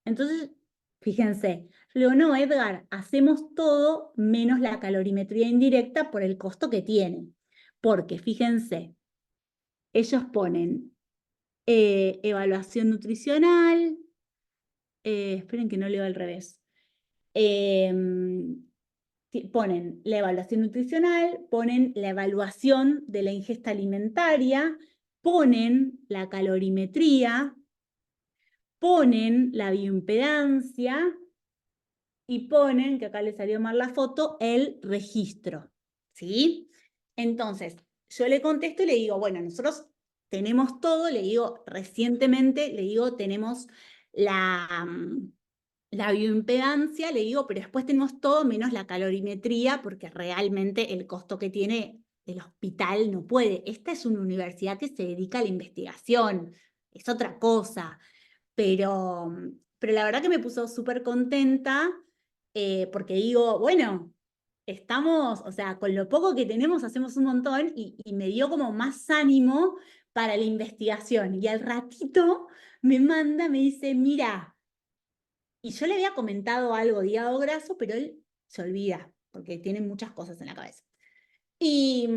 Entonces, fíjense, yo le digo, no, Edgar, hacemos todo menos la calorimetría indirecta por el costo que tiene. Porque, fíjense, ellos ponen evaluación nutricional, esperen que no leo al revés, ponen la evaluación nutricional, ponen la evaluación de la ingesta alimentaria, ponen la calorimetría, ponen la bioimpedancia y ponen, que acá les salió mal la foto, el registro, ¿sí? Entonces, yo le contesto y le digo, bueno, nosotros tenemos todo, le digo, recientemente, le digo, tenemos la bioimpedancia, le digo, pero después tenemos todo menos la calorimetría, porque realmente el costo que tiene el hospital no puede. Esta es una universidad que se dedica a la investigación, es otra cosa, pero la verdad que me puso súper contenta, porque digo, bueno, estamos, o sea, con lo poco que tenemos hacemos un montón y me dio como más ánimo para la investigación. Y al ratito me manda, me dice, mira, y yo le había comentado algo de hígado graso, pero él se olvida, porque tiene muchas cosas en la cabeza. Y,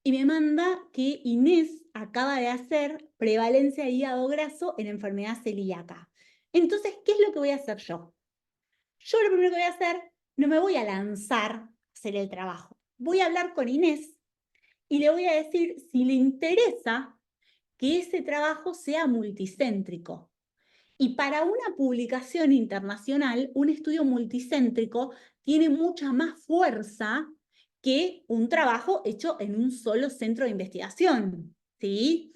y me manda que Inés acaba de hacer prevalencia de hígado graso en enfermedad celíaca. Entonces, ¿qué es lo que voy a hacer yo? Yo lo primero que voy a hacer, no me voy a lanzar a hacer el trabajo. Voy a hablar con Inés y le voy a decir si le interesa que ese trabajo sea multicéntrico. Y para una publicación internacional, un estudio multicéntrico tiene mucha más fuerza que un trabajo hecho en un solo centro de investigación, ¿sí?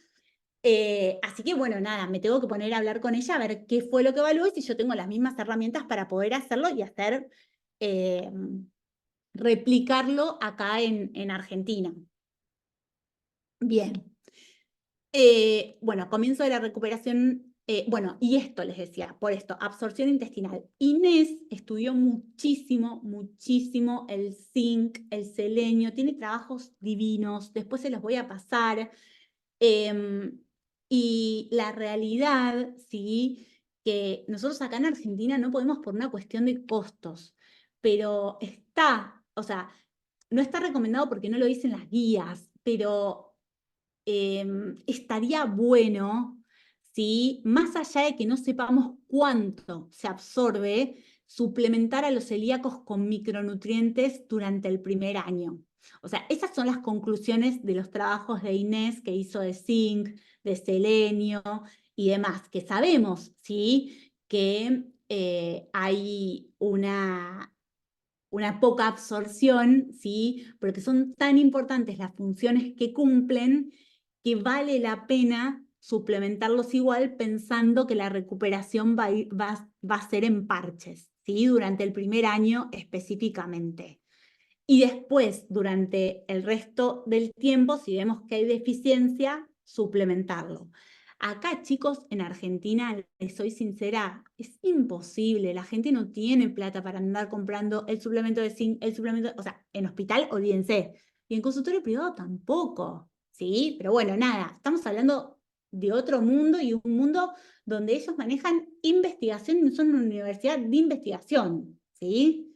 Así que bueno, nada, me tengo que poner a hablar con ella a ver qué fue lo que evaluó y si yo tengo las mismas herramientas para poder hacerlo y hacer, replicarlo acá en Argentina. Bien. Bueno, comienzo de la recuperación, bueno, y esto les decía, por esto, absorción intestinal. Inés estudió muchísimo, muchísimo el zinc, el selenio, tiene trabajos divinos, después se los voy a pasar. Y la realidad, sí, que nosotros acá en Argentina no podemos por una cuestión de costos, pero está, o sea, no está recomendado porque no lo dicen las guías, pero estaría bueno, ¿sí? Más allá de que no sepamos cuánto se absorbe, suplementar a los celíacos con micronutrientes durante el primer año. O sea, esas son las conclusiones de los trabajos de Inés que hizo de zinc, de selenio y demás, que sabemos, ¿sí? Que hay una poca absorción, ¿sí? Porque son tan importantes las funciones que cumplen que vale la pena suplementarlos igual pensando que la recuperación va a ser en parches, ¿sí? Durante el primer año específicamente. Y después, durante el resto del tiempo, si vemos que hay deficiencia, suplementarlo. Acá, chicos, en Argentina, les soy sincera, es imposible. La gente no tiene plata para andar comprando el suplemento de zinc, el suplemento, o sea, en hospital, olvídense. Y en consultorio privado tampoco, ¿sí? Pero bueno, nada, estamos hablando de otro mundo y un mundo donde ellos manejan investigación y no son una universidad de investigación, ¿sí?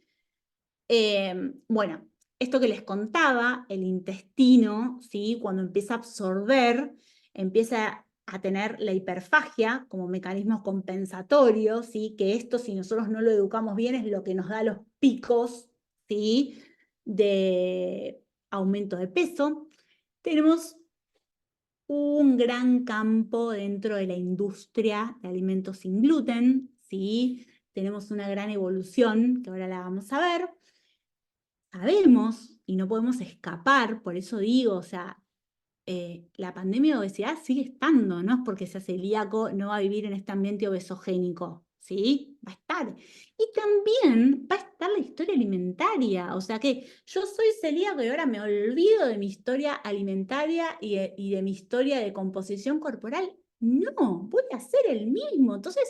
Bueno, esto que les contaba, el intestino, ¿sí? Cuando empieza a absorber, empieza a tener la hiperfagia como mecanismo compensatorio, ¿sí? Que esto, si nosotros no lo educamos bien, es lo que nos da los picos, ¿sí? De aumento de peso. Tenemos un gran campo dentro de la industria de alimentos sin gluten, ¿sí? Tenemos una gran evolución, que ahora la vamos a ver. Sabemos y no podemos escapar, por eso digo, o sea, la pandemia de obesidad sigue estando, no es porque sea celíaco, no va a vivir en este ambiente obesogénico, ¿sí? Va a estar. Y también va a estar la historia alimentaria, o sea que yo soy celíaco y ahora me olvido de mi historia alimentaria y de mi historia de composición corporal. No, voy a ser el mismo. Entonces,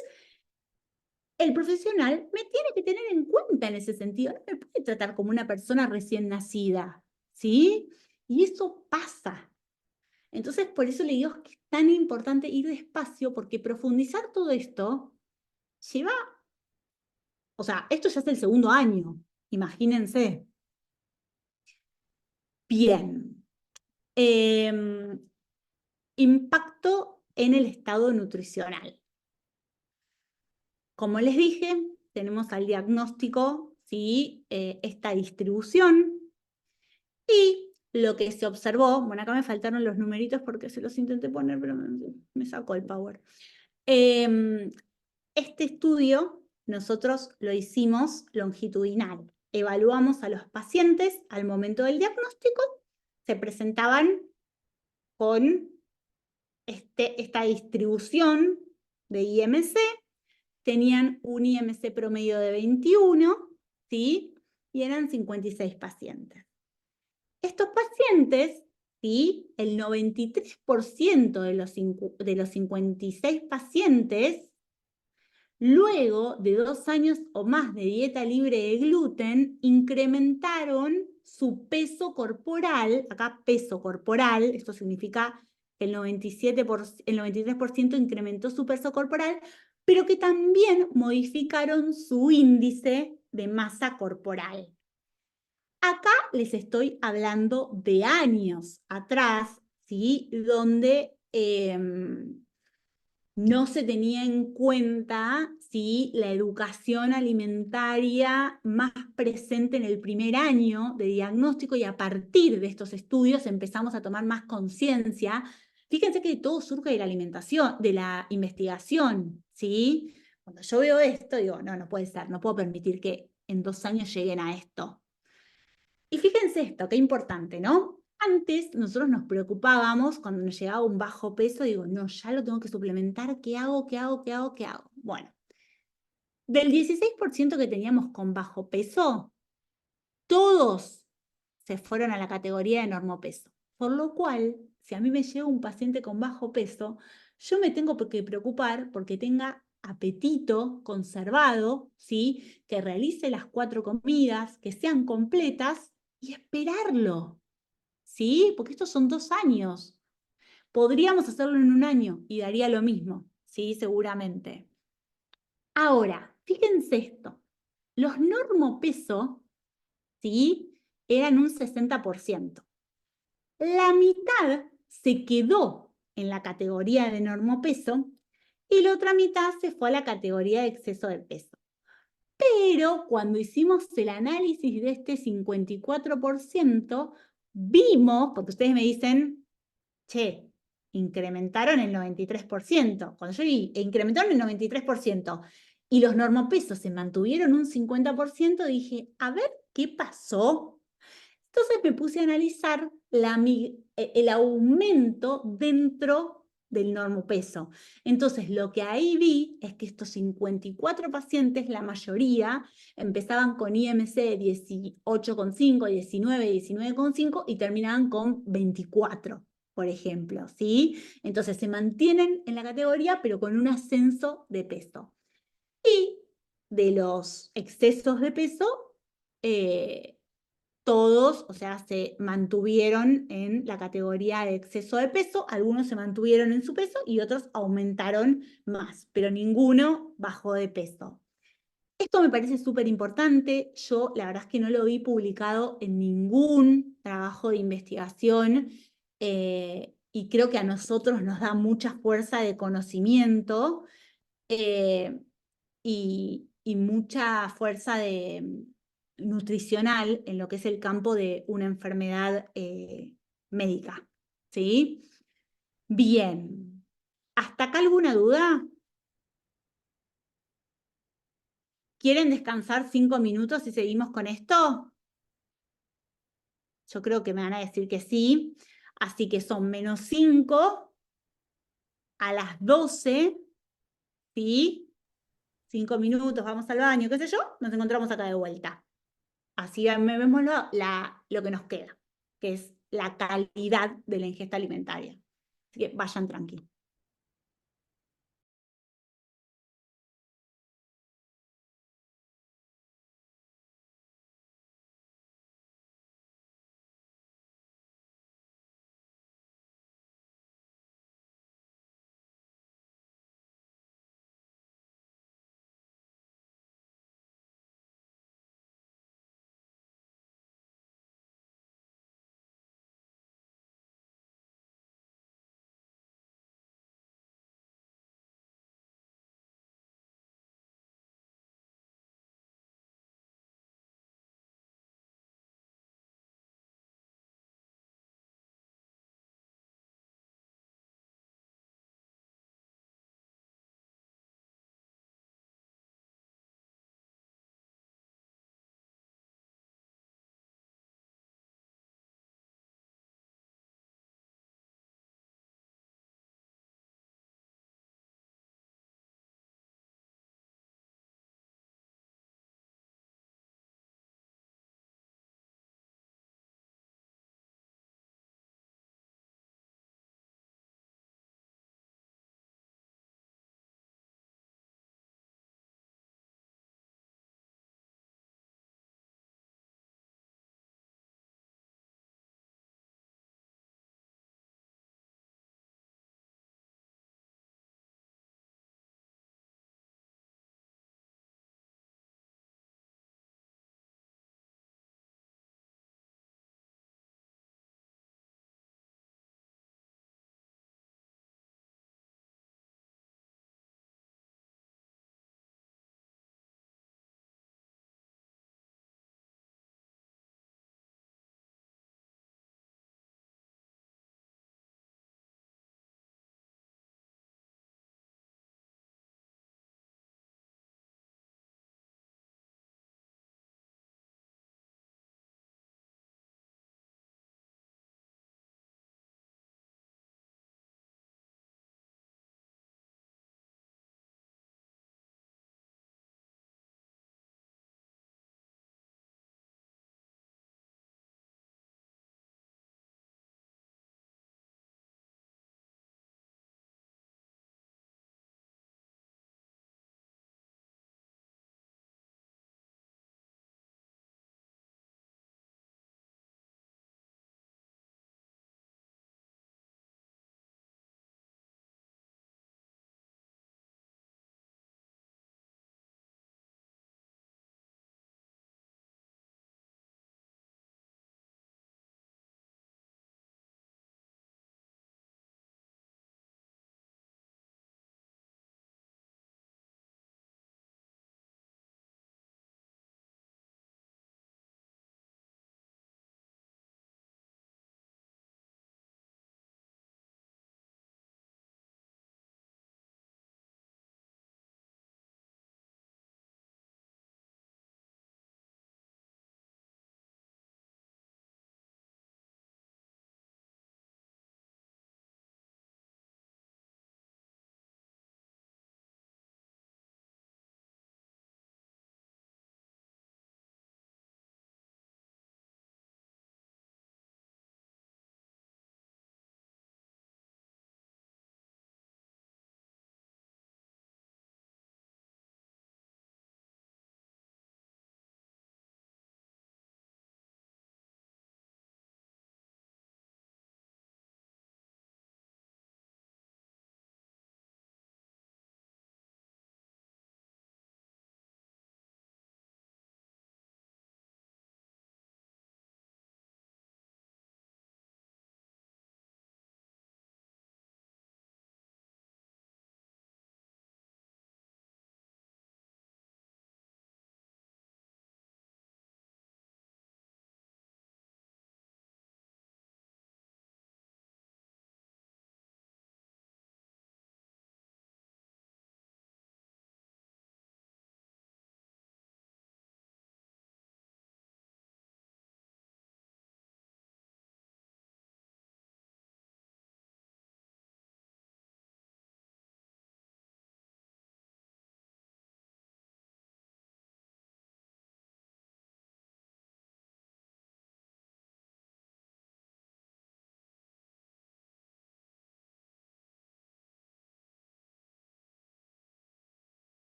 el profesional me tiene que tener en cuenta en ese sentido. No me puede tratar como una persona recién nacida, ¿sí? Y eso pasa. Entonces, por eso le digo que es tan importante ir despacio, porque profundizar todo esto lleva, o sea, esto ya es el segundo año, imagínense. Bien. Impacto en el estado nutricional. Como les dije, tenemos al diagnóstico, ¿sí? Esta distribución. Y lo que se observó, bueno, acá me faltaron los numeritos porque se los intenté poner, pero me sacó el power. Este estudio nosotros lo hicimos longitudinal. Evaluamos a los pacientes al momento del diagnóstico, se presentaban con esta distribución de IMC, tenían un IMC promedio de 21, ¿sí? Y eran 56 pacientes. Estos pacientes, ¿sí? El 93% de los 56 pacientes Luego de 2 años o más de dieta libre de gluten, incrementaron su peso corporal, acá peso corporal, esto significa que el 93% incrementó su peso corporal, pero que también modificaron su índice de masa corporal. Acá les estoy hablando de años atrás, ¿sí? Donde no se tenía en cuenta, ¿sí?, la educación alimentaria más presente en el primer año de diagnóstico, y a partir de estos estudios empezamos a tomar más conciencia. Fíjense que todo surge de la alimentación, de la investigación, ¿sí? Cuando yo veo esto, digo, no, no puede ser, no puedo permitir que en 2 años lleguen a esto. Y fíjense esto, qué importante, ¿no? Antes nosotros nos preocupábamos cuando nos llegaba un bajo peso, digo, no, ya lo tengo que suplementar, ¿qué hago? ¿Qué hago? ¿Qué hago? ¿Qué hago? Bueno, del 16% que teníamos con bajo peso, todos se fueron a la categoría de normopeso. Por lo cual, si a mí me llega un paciente con bajo peso, yo me tengo que preocupar porque tenga apetito conservado, ¿sí? Que realice las 4 comidas, que sean completas y esperarlo, ¿sí? Porque estos son 2 años. Podríamos hacerlo en un año y daría lo mismo, ¿sí? Seguramente. Ahora, fíjense esto. Los normopeso, ¿sí?, eran un 60%. La mitad se quedó en la categoría de normopeso y la otra mitad se fue a la categoría de exceso de peso. Pero cuando hicimos el análisis de este 54%, vimos, porque ustedes me dicen, che, incrementaron el 93%. Cuando yo vi, incrementaron el 93% y los normopesos se mantuvieron un 50%, dije, a ver, ¿qué pasó? Entonces me puse a analizar el aumento dentro del normopeso. Entonces lo que ahí vi es que estos 54 pacientes, la mayoría, empezaban con IMC de 18,5, 19, 19,5 y terminaban con 24, por ejemplo, ¿sí? Entonces se mantienen en la categoría, pero con un ascenso de peso. Y de los excesos de peso, todos, o sea, se mantuvieron en la categoría de exceso de peso, algunos se mantuvieron en su peso y otros aumentaron más, pero ninguno bajó de peso. Esto me parece súper importante. Yo la verdad es que no lo vi publicado en ningún trabajo de investigación, y creo que a nosotros nos da mucha fuerza de conocimiento, eh, y mucha fuerza nutricional en lo que es el campo de una enfermedad médica, ¿sí? Bien. ¿Hasta acá alguna duda? ¿Quieren descansar 5 minutos y seguimos con esto? Yo creo que me van a decir que sí. Así que son -5 a las 12, ¿sí? 5 minutos, vamos al baño, qué sé yo, nos encontramos acá de vuelta. Así vemos lo que nos queda, que es la calidad de la ingesta alimentaria. Así que vayan tranquilos.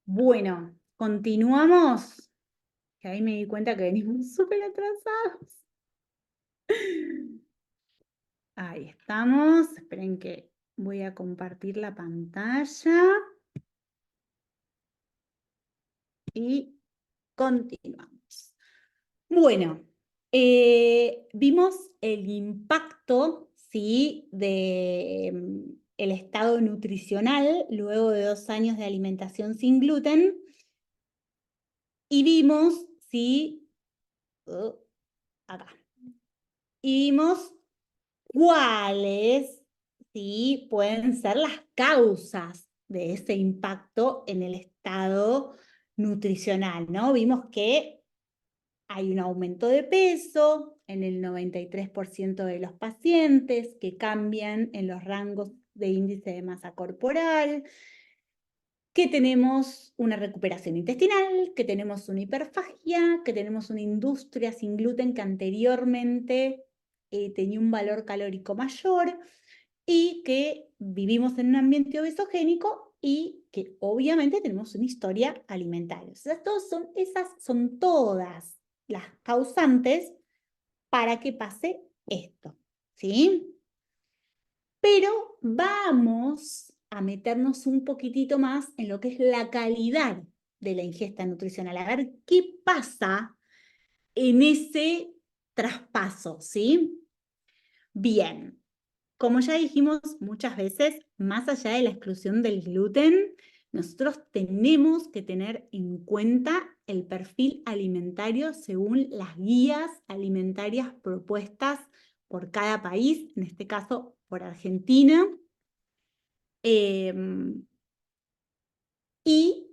Bueno, continuamos, que ahí me di cuenta que venimos súper atrasados. Ahí estamos, esperen que voy a compartir la pantalla. Y continuamos. Bueno, vimos el impacto, ¿sí?, de el estado nutricional luego de 2 años de alimentación sin gluten y vimos, ¿sí?, acá, y vimos cuáles, ¿sí?, pueden ser las causas de ese impacto en el estado nutricional, ¿no? Vimos que hay un aumento de peso en el 93% de los pacientes, que cambian en los rangos de índice de masa corporal, que tenemos una recuperación intestinal, que tenemos una hiperfagia, que tenemos una industria sin gluten que anteriormente tenía un valor calórico mayor y que vivimos en un ambiente obesogénico y que obviamente tenemos una historia alimentaria. O sea, esas son todas las causantes para que pase esto, ¿sí? Pero vamos a meternos un poquitito más en lo que es la calidad de la ingesta nutricional, a ver qué pasa en ese traspaso, ¿sí? Bien, como ya dijimos muchas veces, más allá de la exclusión del gluten, nosotros tenemos que tener en cuenta el perfil alimentario según las guías alimentarias propuestas por cada país, en este caso por Argentina. Y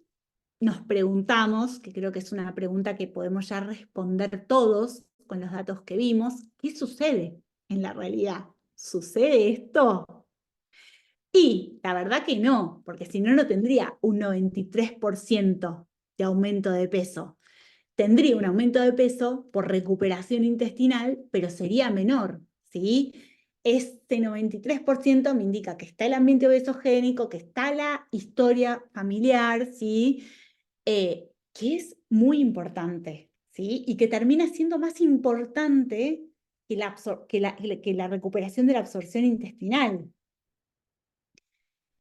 nos preguntamos, que creo que es una pregunta que podemos ya responder todos con los datos que vimos, ¿qué sucede en la realidad? ¿Sucede esto? Y la verdad que no, porque si no, no tendría un 93% de aumento de peso. Tendría un aumento de peso por recuperación intestinal, pero sería menor, ¿sí? Este 93% me indica que está el ambiente obesogénico, que está la historia familiar, ¿sí? Que es muy importante, ¿sí? Y que termina siendo más importante que la recuperación de la absorción intestinal.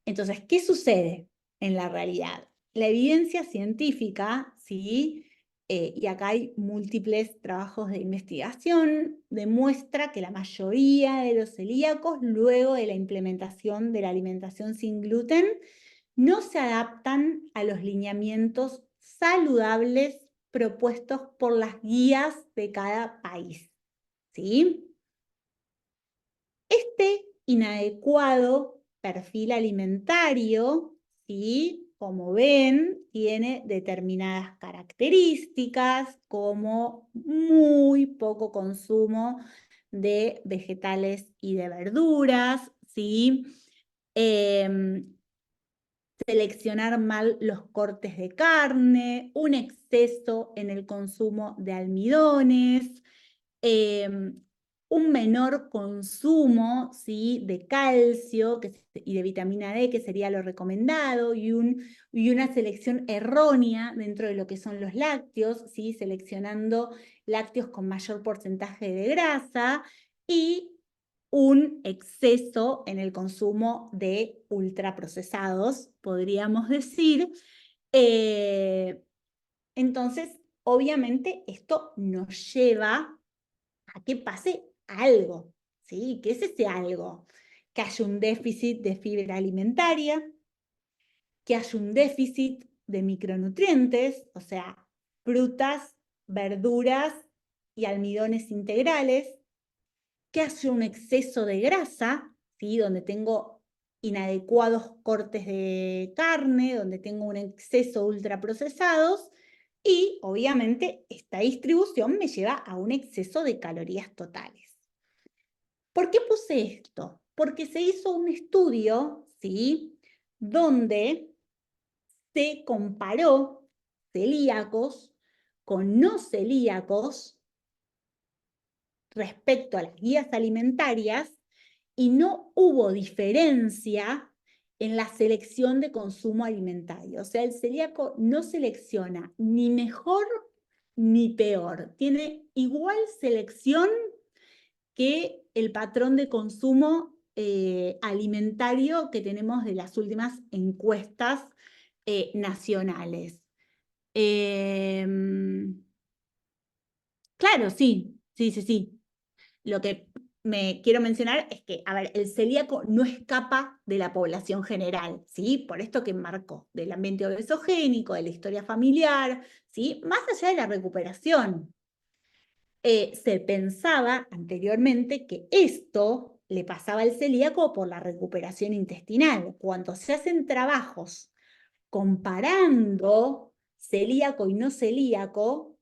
Entonces, ¿qué sucede en la realidad? La evidencia científica, ¿sí? Y acá hay múltiples trabajos de investigación, demuestra que la mayoría de los celíacos, luego de la implementación de la alimentación sin gluten, no se adaptan a los lineamientos saludables propuestos por las guías de cada país, ¿sí? Este inadecuado perfil alimentario, ¿sí?, como ven, tiene determinadas características como muy poco consumo de vegetales y de verduras, ¿sí? Seleccionar mal los cortes de carne, un exceso en el consumo de almidones, un menor consumo, ¿sí?, de calcio y de vitamina D, que sería lo recomendado, y una selección errónea dentro de lo que son los lácteos, ¿sí?, seleccionando lácteos con mayor porcentaje de grasa, y un exceso en el consumo de ultraprocesados, podríamos decir. Entonces, obviamente, esto nos lleva a que pase algo, ¿sí? ¿Qué es ese algo? Que haya un déficit de fibra alimentaria, que haya un déficit de micronutrientes, o sea, frutas, verduras y almidones integrales, que haya un exceso de grasa, ¿sí?, donde tengo inadecuados cortes de carne, donde tengo un exceso de ultraprocesados, y obviamente esta distribución me lleva a un exceso de calorías totales. ¿Por qué puse esto? Porque se hizo un estudio, ¿sí?, donde se comparó celíacos con no celíacos respecto a las guías alimentarias y no hubo diferencia en la selección de consumo alimentario. O sea, el celíaco no selecciona ni mejor ni peor. Tiene igual selección que el patrón de consumo alimentario que tenemos de las últimas encuestas nacionales. Claro, sí, sí, sí, sí. Lo que me quiero mencionar es que, a ver, el celíaco no escapa de la población general, ¿sí? Por esto que marcó del ambiente obesogénico, de la historia familiar, ¿sí? Más allá de la recuperación. Se pensaba anteriormente que esto le pasaba al celíaco por la recuperación intestinal. Cuando se hacen trabajos comparando celíaco y no celíaco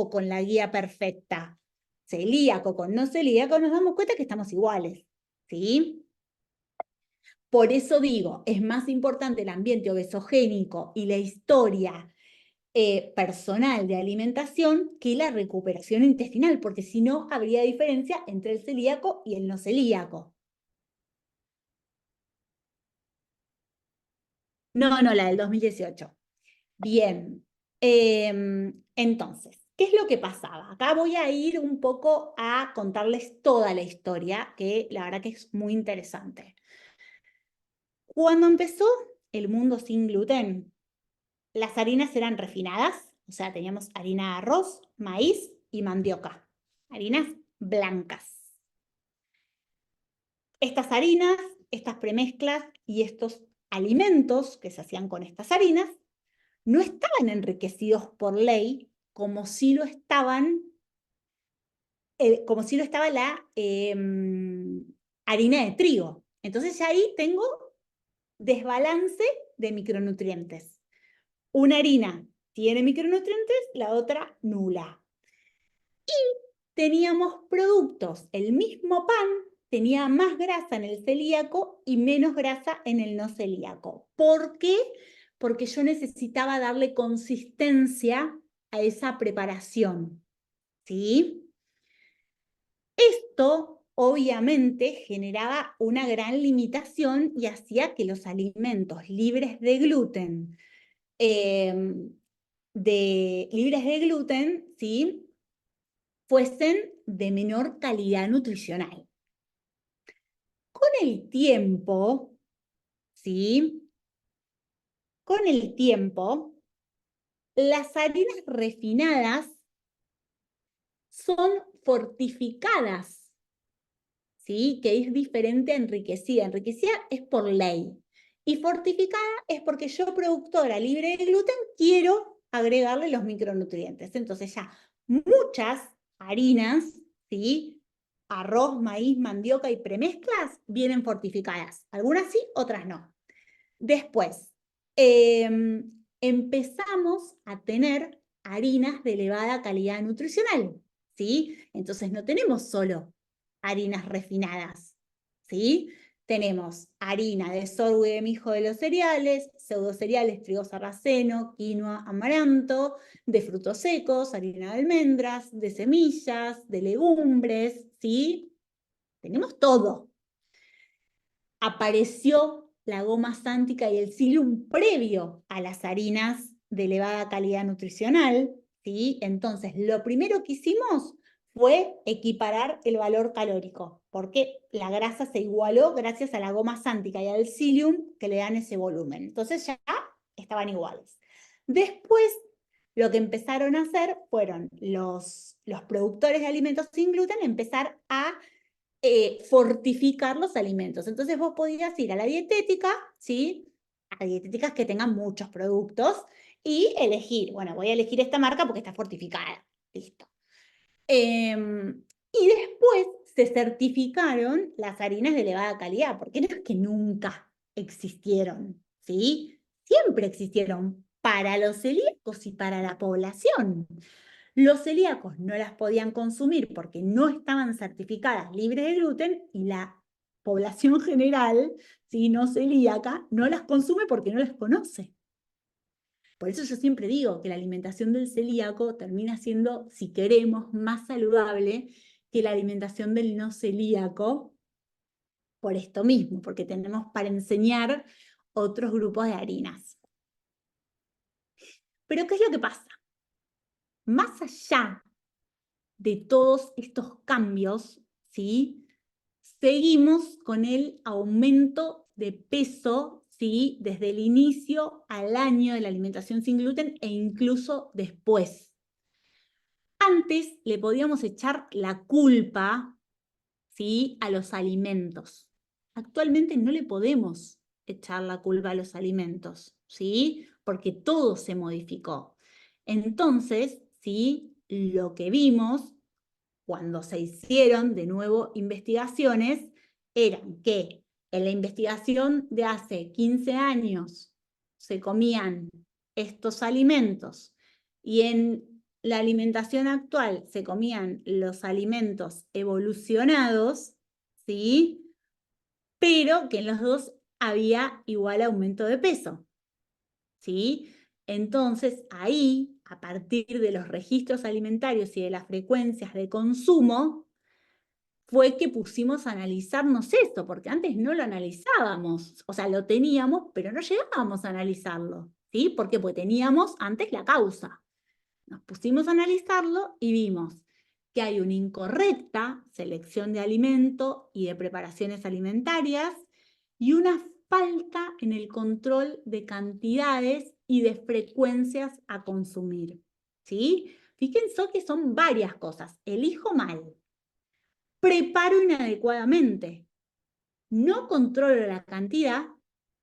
con la guía perfecta, celíaco con no celíaco, nos damos cuenta que estamos iguales, ¿sí? Por eso digo, es más importante el ambiente obesogénico y la historia personal de alimentación que la recuperación intestinal, porque si no habría diferencia entre el celíaco y el no celíaco. No, no, la del 2018. Bien, entonces, ¿qué es lo que pasaba? Acá voy a ir un poco a contarles toda la historia, que la verdad que es muy interesante. Cuando empezó el mundo sin gluten, las harinas eran refinadas, o sea, teníamos harina de arroz, maíz y mandioca, harinas blancas. Estas harinas, estas premezclas y estos alimentos que se hacían con estas harinas no estaban enriquecidos por ley como si lo estaban, como si lo estaba la harina de trigo. Entonces ahí tengo desbalance de micronutrientes. Una harina tiene micronutrientes, la otra nula. Y teníamos productos, el mismo pan tenía más grasa en el celíaco y menos grasa en el no celíaco. ¿Por qué? Porque yo necesitaba darle consistencia a esa preparación, ¿sí? Esto obviamente generaba una gran limitación y hacía que los alimentos libres de gluten, ¿sí? Fuesen de menor calidad nutricional. Con el tiempo, ¿sí? Con el tiempo, las harinas refinadas son fortificadas, ¿sí? Que es diferente a enriquecida. Enriquecida es por ley. Y fortificada es porque yo, productora libre de gluten, quiero agregarle los micronutrientes. Entonces ya muchas harinas, ¿sí? Arroz, maíz, mandioca y premezclas vienen fortificadas. Algunas sí, otras no. Después, empezamos a tener harinas de elevada calidad nutricional, ¿sí? Entonces no tenemos solo harinas refinadas, ¿sí? Tenemos harina de sorgo y de mijo de los cereales, pseudocereales, trigo sarraceno, quinoa, amaranto, de frutos secos, harina de almendras, de semillas, de legumbres, ¿sí? Tenemos todo. Apareció la goma sántica y el psyllium previo a las harinas de elevada calidad nutricional, ¿sí? Entonces, lo primero que hicimos fue equiparar el valor calórico, porque la grasa se igualó gracias a la goma sántica y al psyllium que le dan ese volumen. Entonces ya estaban iguales. Después, lo que empezaron a hacer fueron los productores de alimentos sin gluten empezar a fortificar los alimentos. Entonces vos podías ir a la dietética, ¿sí? A dietéticas que tengan muchos productos y elegir, bueno, voy a elegir esta marca porque está fortificada. Listo. Y después se certificaron las harinas de elevada calidad, porque no es que nunca existieron, ¿sí? Siempre existieron para los celíacos y para la población. Los celíacos no las podían consumir porque no estaban certificadas libres de gluten y la población general, si no celíaca, no las consume porque no las conoce. Por eso yo siempre digo que la alimentación del celíaco termina siendo, si queremos, más saludable que la alimentación del no celíaco, por esto mismo, porque tenemos para enseñar otros grupos de harinas. Pero ¿qué es lo que pasa? Más allá de todos estos cambios, ¿sí? Seguimos con el aumento de peso, ¿sí? Desde el inicio al año de la alimentación sin gluten e incluso después. Antes le podíamos echar la culpa, ¿sí? A los alimentos. Actualmente no le podemos echar la culpa a los alimentos, ¿sí? Porque todo se modificó. Entonces, ¿sí? Lo que vimos cuando se hicieron de nuevo investigaciones eran que en la investigación de hace 15 años se comían estos alimentos y en la alimentación actual se comían los alimentos evolucionados, ¿sí? Pero que en los dos había igual aumento de peso, ¿sí? Entonces ahí, a partir de los registros alimentarios y de las frecuencias de consumo, fue que pusimos a analizarnos esto, porque antes no lo analizábamos, o sea, lo teníamos, pero no llegábamos a analizarlo, ¿sí? ¿Por qué? Porque teníamos antes la causa. Nos pusimos a analizarlo y vimos que hay una incorrecta selección de alimento y de preparaciones alimentarias y una falta en el control de cantidades y de frecuencias a consumir, ¿sí? Fíjense que son varias cosas. Elijo mal, preparo inadecuadamente, no controlo la cantidad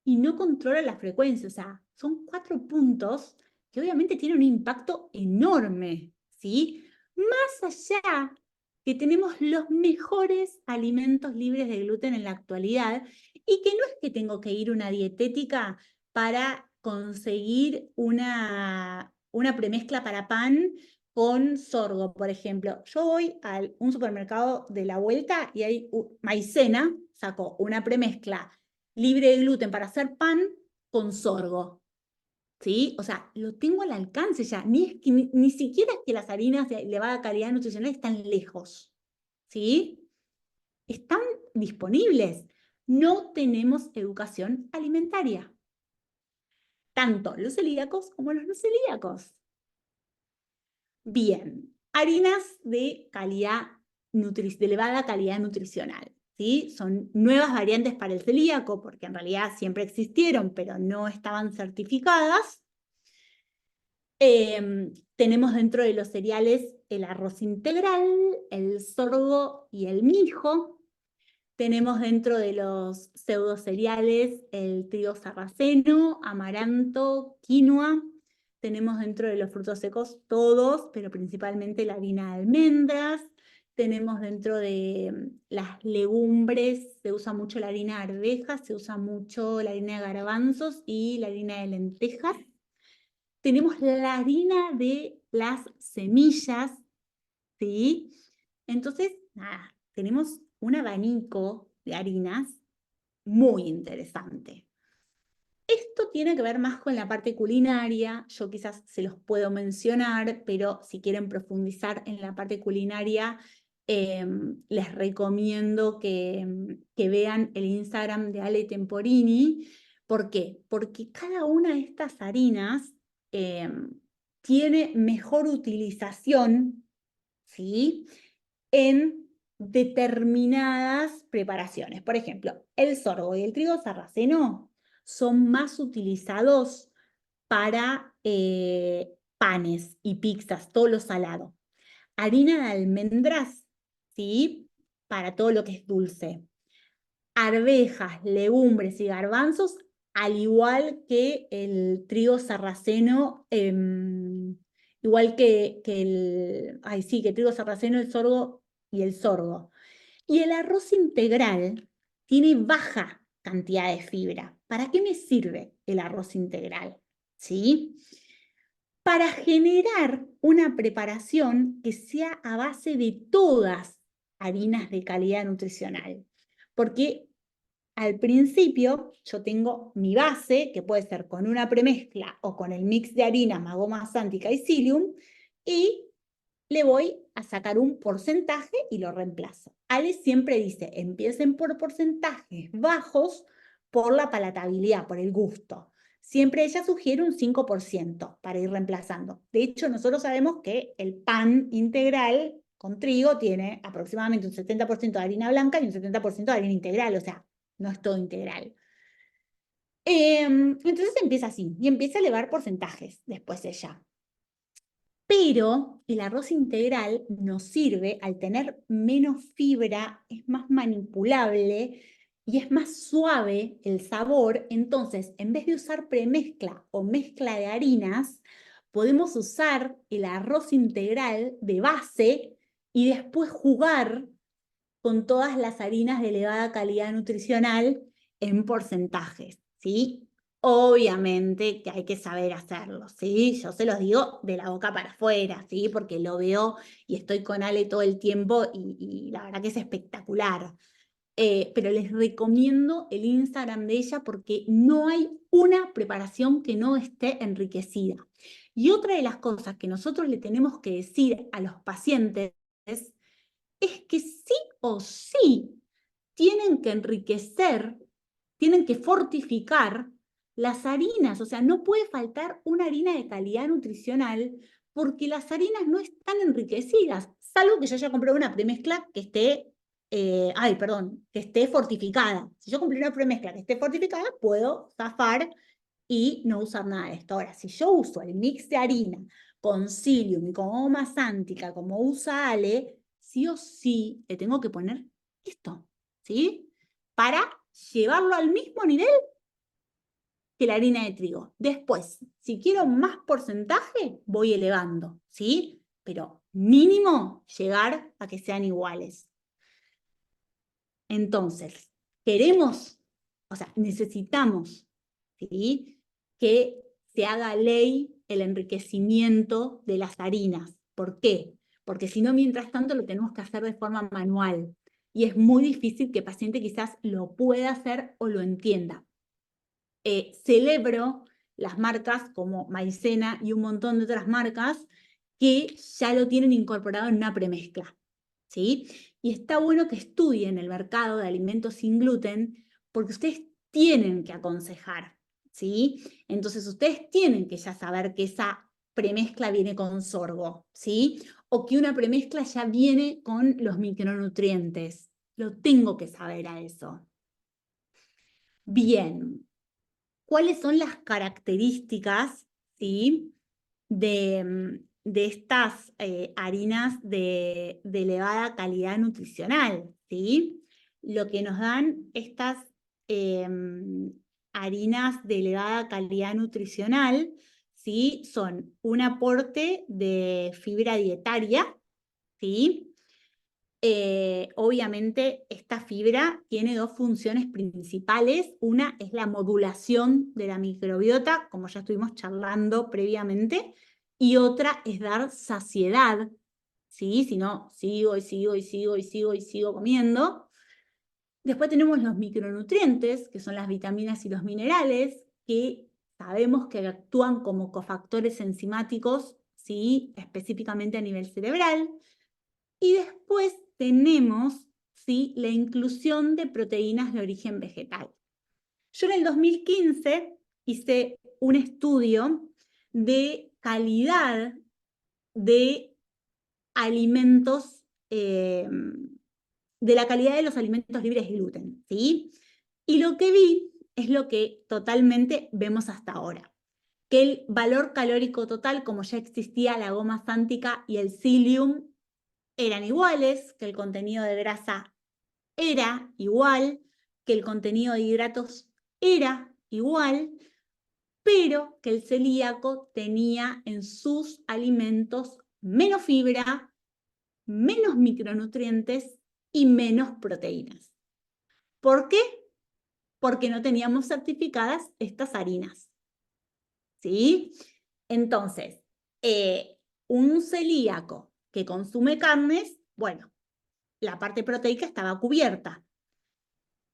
y no controlo la frecuencia. O sea, son 4 puntos que obviamente tienen un impacto enorme, ¿sí? Más allá que tenemos los mejores alimentos libres de gluten en la actualidad y que no es que tengo que ir a una dietética para conseguir una premezcla para pan con sorgo, por ejemplo. Yo voy a un supermercado de la vuelta y hay maicena, saco una premezcla libre de gluten para hacer pan con sorgo, ¿sí? O sea, lo tengo al alcance ya, ni siquiera es que las harinas de elevada calidad nutricional están lejos, ¿sí? Están disponibles. No tenemos educación alimentaria, tanto los celíacos como los no celíacos. Bien, harinas de de elevada calidad nutricional, ¿sí? Son nuevas variantes para el celíaco, porque en realidad siempre existieron, pero no estaban certificadas. Tenemos dentro de los cereales el arroz integral, el sorgo y el mijo. Tenemos dentro de los pseudocereales el trigo sarraceno, amaranto, quinoa. Tenemos dentro de los frutos secos todos, pero principalmente la harina de almendras. Tenemos dentro de las legumbres, se usa mucho la harina de arvejas, se usa mucho la harina de garbanzos y la harina de lentejas. Tenemos la harina de las semillas, ¿sí? Entonces, nada, tenemos un abanico de harinas muy interesante. Esto tiene que ver más con la parte culinaria, yo quizás se los puedo mencionar, pero si quieren profundizar en la parte culinaria, les recomiendo que vean el Instagram de Ale Temporini. ¿Por qué? Porque cada una de estas harinas tiene mejor utilización, ¿sí? En determinadas preparaciones. Por ejemplo, el sorgo y el trigo sarraceno son más utilizados para panes y pizzas, todo lo salado. Harina de almendras, ¿sí? Para todo lo que es dulce. Arvejas, legumbres y garbanzos, al igual que el trigo sarraceno, igual que que trigo sarraceno, el sorgo y el sorgo. Y el arroz integral tiene baja cantidad de fibra. ¿Para qué me sirve el arroz integral? ¿Sí? Para generar una preparación que sea a base de todas harinas de calidad nutricional. Porque al principio yo tengo mi base, que puede ser con una premezcla o con el mix de harinas, magoma, sántica y psyllium, y le voy a sacar un porcentaje y lo reemplazo. Ale siempre dice, empiecen por porcentajes bajos por la palatabilidad, por el gusto. Siempre ella sugiere un 5% para ir reemplazando. De hecho, nosotros sabemos que el pan integral con trigo tiene aproximadamente un 70% de harina blanca y un 70% de harina integral, o sea, no es todo integral. Entonces empieza así, y empieza a elevar porcentajes después ella. Pero el arroz integral nos sirve, al tener menos fibra, es más manipulable y es más suave el sabor. Entonces, en vez de usar premezcla o mezcla de harinas, podemos usar el arroz integral de base y después jugar con todas las harinas de elevada calidad nutricional en porcentajes, ¿sí? Obviamente que hay que saber hacerlo, ¿sí? Yo se los digo de la boca para afuera, ¿sí? Porque lo veo y estoy con Ale todo el tiempo y la verdad que es espectacular. Pero les recomiendo el Instagram de ella porque no hay una preparación que no esté enriquecida. Y otra de las cosas que nosotros le tenemos que decir a los pacientes es que sí o sí tienen que enriquecer, tienen que fortificar las harinas, o sea, no puede faltar una harina de calidad nutricional porque las harinas no están enriquecidas, salvo que yo haya comprado una premezcla que esté, que esté fortificada. Si yo compré una premezcla que esté fortificada, puedo zafar y no usar nada de esto. Ahora, si yo uso el mix de harina con psyllium y con goma sántica, como usa Ale, sí o sí le tengo que poner esto, ¿sí? Para llevarlo al mismo nivel que la harina de trigo. Después, si quiero más porcentaje, voy elevando, ¿sí? Pero mínimo llegar a que sean iguales. Entonces, queremos, o sea, necesitamos, ¿sí?, que se haga ley el enriquecimiento de las harinas. ¿Por qué? Porque si no, mientras tanto, lo tenemos que hacer de forma manual. Y es muy difícil que el paciente quizás lo pueda hacer o lo entienda. Celebro las marcas como Maicena y un montón de otras marcas que ya lo tienen incorporado en una premezcla, ¿sí? Y está bueno que estudien el mercado de alimentos sin gluten porque ustedes tienen que aconsejar, ¿sí? Entonces ustedes tienen que ya saber que esa premezcla viene con sorgo, ¿sí? O que una premezcla ya viene con los micronutrientes. Lo tengo que saber a eso. Bien. ¿Cuáles son las características, ¿sí?, de estas harinas de elevada calidad nutricional, ¿sí? Lo que nos dan estas harinas de elevada calidad nutricional, ¿sí?, son un aporte de fibra dietaria, ¿sí? Obviamente esta fibra tiene dos funciones principales. Una es la modulación de la microbiota, como ya estuvimos charlando previamente, y otra es dar saciedad, ¿sí? Si no, sigo y sigo y sigo y sigo y sigo comiendo. Después tenemos los micronutrientes, que son las vitaminas y los minerales, que sabemos que actúan como cofactores enzimáticos, ¿sí?, específicamente a nivel cerebral. Y después tenemos, ¿sí?, la inclusión de proteínas de origen vegetal. Yo en el 2015 hice un estudio de calidad de alimentos, de la calidad de los alimentos libres de gluten, ¿sí? Y lo que vi es lo que totalmente vemos hasta ahora, que el valor calórico total, como ya existía la goma sántica y el psyllium, eran iguales, que el contenido de grasa era igual, que el contenido de hidratos era igual, pero que el celíaco tenía en sus alimentos menos fibra, menos micronutrientes y menos proteínas. ¿Por qué? Porque no teníamos certificadas estas harinas, ¿sí? Entonces, un celíaco que consume carnes, bueno, la parte proteica estaba cubierta,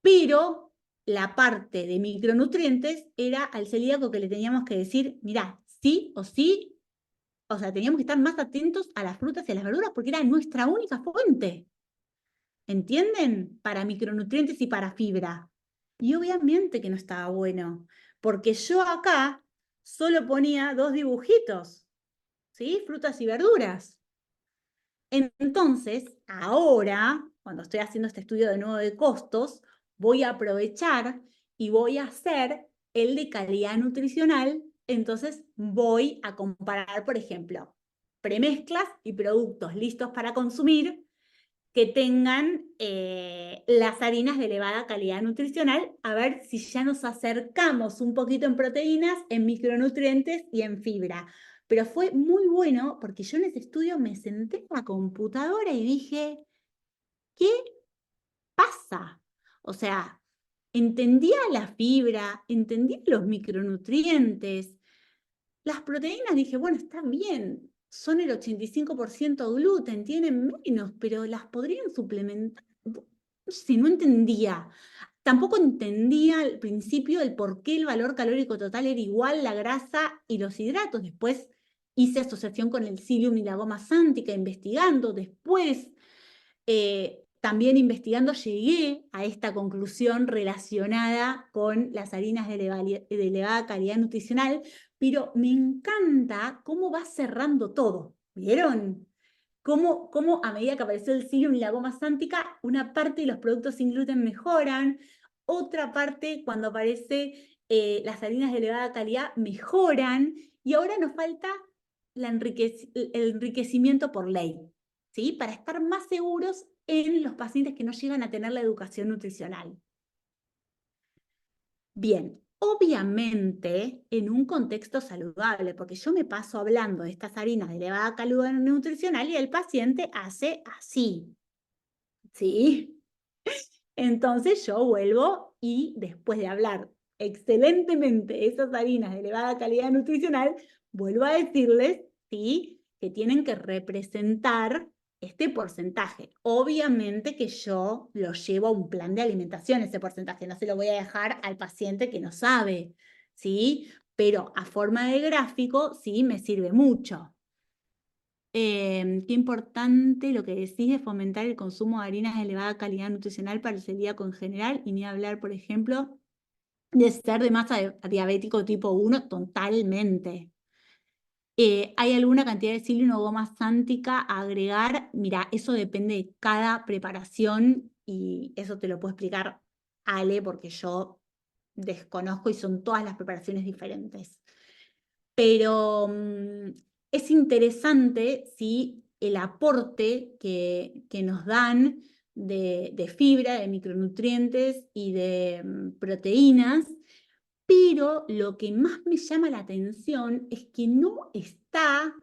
pero la parte de micronutrientes era al celíaco que le teníamos que decir, mirá, sí o sí, o sea, teníamos que estar más atentos a las frutas y a las verduras porque era nuestra única fuente. ¿Entienden? Para micronutrientes y para fibra. Y obviamente que no estaba bueno, porque yo acá solo ponía 2 dibujitos, ¿sí? Frutas y verduras. Entonces, ahora, cuando estoy haciendo este estudio de nuevo de costos, voy a aprovechar y voy a hacer el de calidad nutricional. Entonces, voy a comparar, por ejemplo, premezclas y productos listos para consumir que tengan las harinas de elevada calidad nutricional, a ver si ya nos acercamos un poquito en proteínas, en micronutrientes y en fibra. Pero fue muy bueno porque yo en ese estudio me senté en la computadora y dije, ¿qué pasa? O sea, entendía la fibra, entendía los micronutrientes, las proteínas, dije, bueno, está bien, son el 85% gluten, tienen menos, pero las podrían suplementar. No sé, no entendía. Tampoco entendía al principio el por qué el valor calórico total era igual la grasa y los hidratos. Después hice asociación con el psyllium y la goma sántica, investigando. Después, también investigando, llegué a esta conclusión relacionada con las harinas de elevada calidad nutricional, pero me encanta cómo va cerrando todo. ¿Vieron? Cómo a medida que apareció el psyllium y la goma sántica, una parte de los productos sin gluten mejoran, otra parte, cuando aparece las harinas de elevada calidad, mejoran, y ahora nos falta el enriquecimiento por ley, ¿sí? Para estar más seguros en los pacientes que no llegan a tener la educación nutricional. Bien, obviamente en un contexto saludable, porque yo me paso hablando de estas harinas de elevada calidad nutricional y el paciente hace así, ¿sí? Entonces yo vuelvo y después de hablar excelentemente de esas harinas de elevada calidad nutricional, vuelvo a decirles, ¿sí?, que tienen que representar este porcentaje. Obviamente que yo lo llevo a un plan de alimentación, ese porcentaje, no se lo voy a dejar al paciente que no sabe, ¿sí? Pero a forma de gráfico, sí, me sirve mucho. Qué importante lo que decís de fomentar el consumo de harinas de elevada calidad nutricional para el celíaco en general, y ni hablar, por ejemplo, de ser de masa diabético tipo 1, totalmente. ¿Hay alguna cantidad de psyllium o goma sántica a agregar? Mira, eso depende de cada preparación y eso te lo puedo explicar Ale, porque yo desconozco y son todas las preparaciones diferentes. Pero es interesante, ¿sí?, el aporte que nos dan de fibra, de micronutrientes y de proteínas, pero lo que más me llama la atención es que no está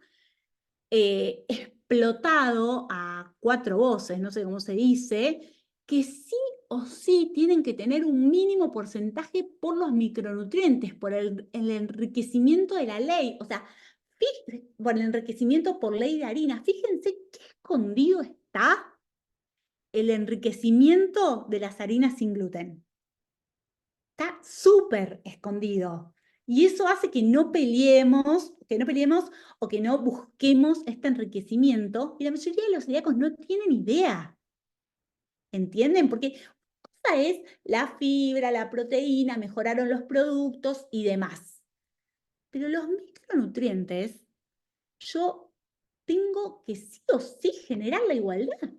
explotado a 4 voces, no sé cómo se dice, que sí o sí tienen que tener un mínimo porcentaje por los micronutrientes, por el enriquecimiento de la ley, o sea, por el enriquecimiento por ley de harina. Fíjense qué escondido está el enriquecimiento de las harinas sin gluten. Está súper escondido. Y eso hace que no peleemos o que no busquemos este enriquecimiento. Y la mayoría de los celíacos no tienen idea. ¿Entienden? Porque cosa es la fibra, la proteína, mejoraron los productos y demás. Pero los micronutrientes, yo tengo que sí o sí generar la igualdad.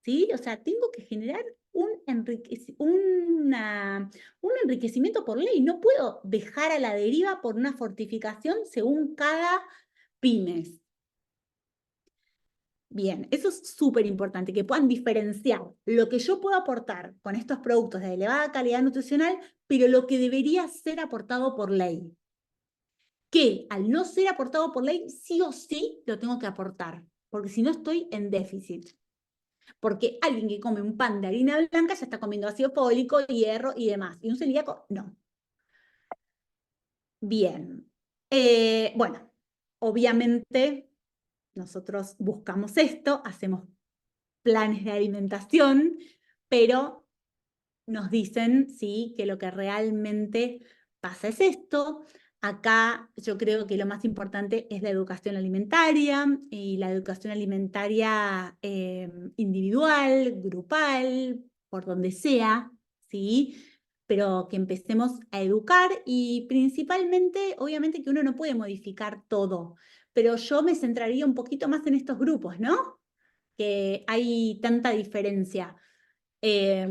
¿Sí? O sea, tengo que generar un enriquecimiento por ley. No puedo dejar a la deriva por una fortificación según cada pymes. Bien, eso es súper importante, que puedan diferenciar lo que yo puedo aportar con estos productos de elevada calidad nutricional, pero lo que debería ser aportado por ley. Que al no ser aportado por ley, sí o sí lo tengo que aportar, porque si no estoy en déficit. Porque alguien que come un pan de harina blanca ya está comiendo ácido fólico, hierro y demás. Y un celíaco, no. Bien. Bueno, obviamente nosotros buscamos esto, hacemos planes de alimentación, pero nos dicen, sí, que lo que realmente pasa es esto. Acá yo creo que lo más importante es la educación alimentaria, y la educación alimentaria individual, grupal, por donde sea, ¿sí? Pero que empecemos a educar y principalmente, obviamente que uno no puede modificar todo, pero yo me centraría un poquito más en estos grupos, ¿no? Que hay tanta diferencia, eh,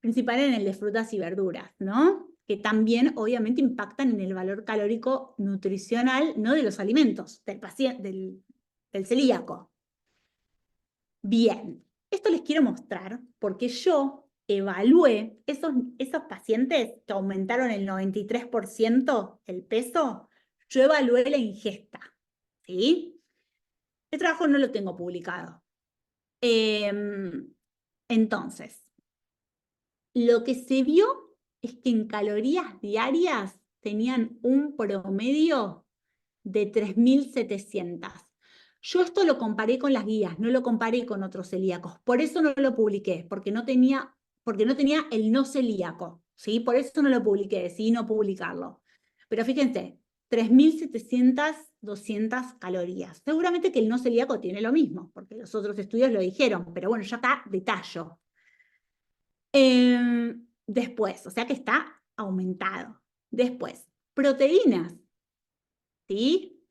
principal en el de frutas y verduras, ¿no? Que también obviamente impactan en el valor calórico nutricional, no de los alimentos, del paciente, del celíaco. Bien, esto les quiero mostrar porque yo evalué esos pacientes que aumentaron el 93% el peso, yo evalué la ingesta, ¿sí? El trabajo no lo tengo publicado. Entonces, lo que se vio es que en calorías diarias tenían un promedio de 3.700. Yo esto lo comparé con las guías, no lo comparé con otros celíacos. Por eso no lo publiqué, porque no tenía el no celíaco, ¿sí? Por eso no lo publiqué, decidí no publicarlo. Pero fíjense, 3.700, 200 calorías. Seguramente que el no celíaco tiene lo mismo, porque los otros estudios lo dijeron, pero bueno, yo acá detallo. Después, o sea que está aumentado. Después, proteínas, ¿sí?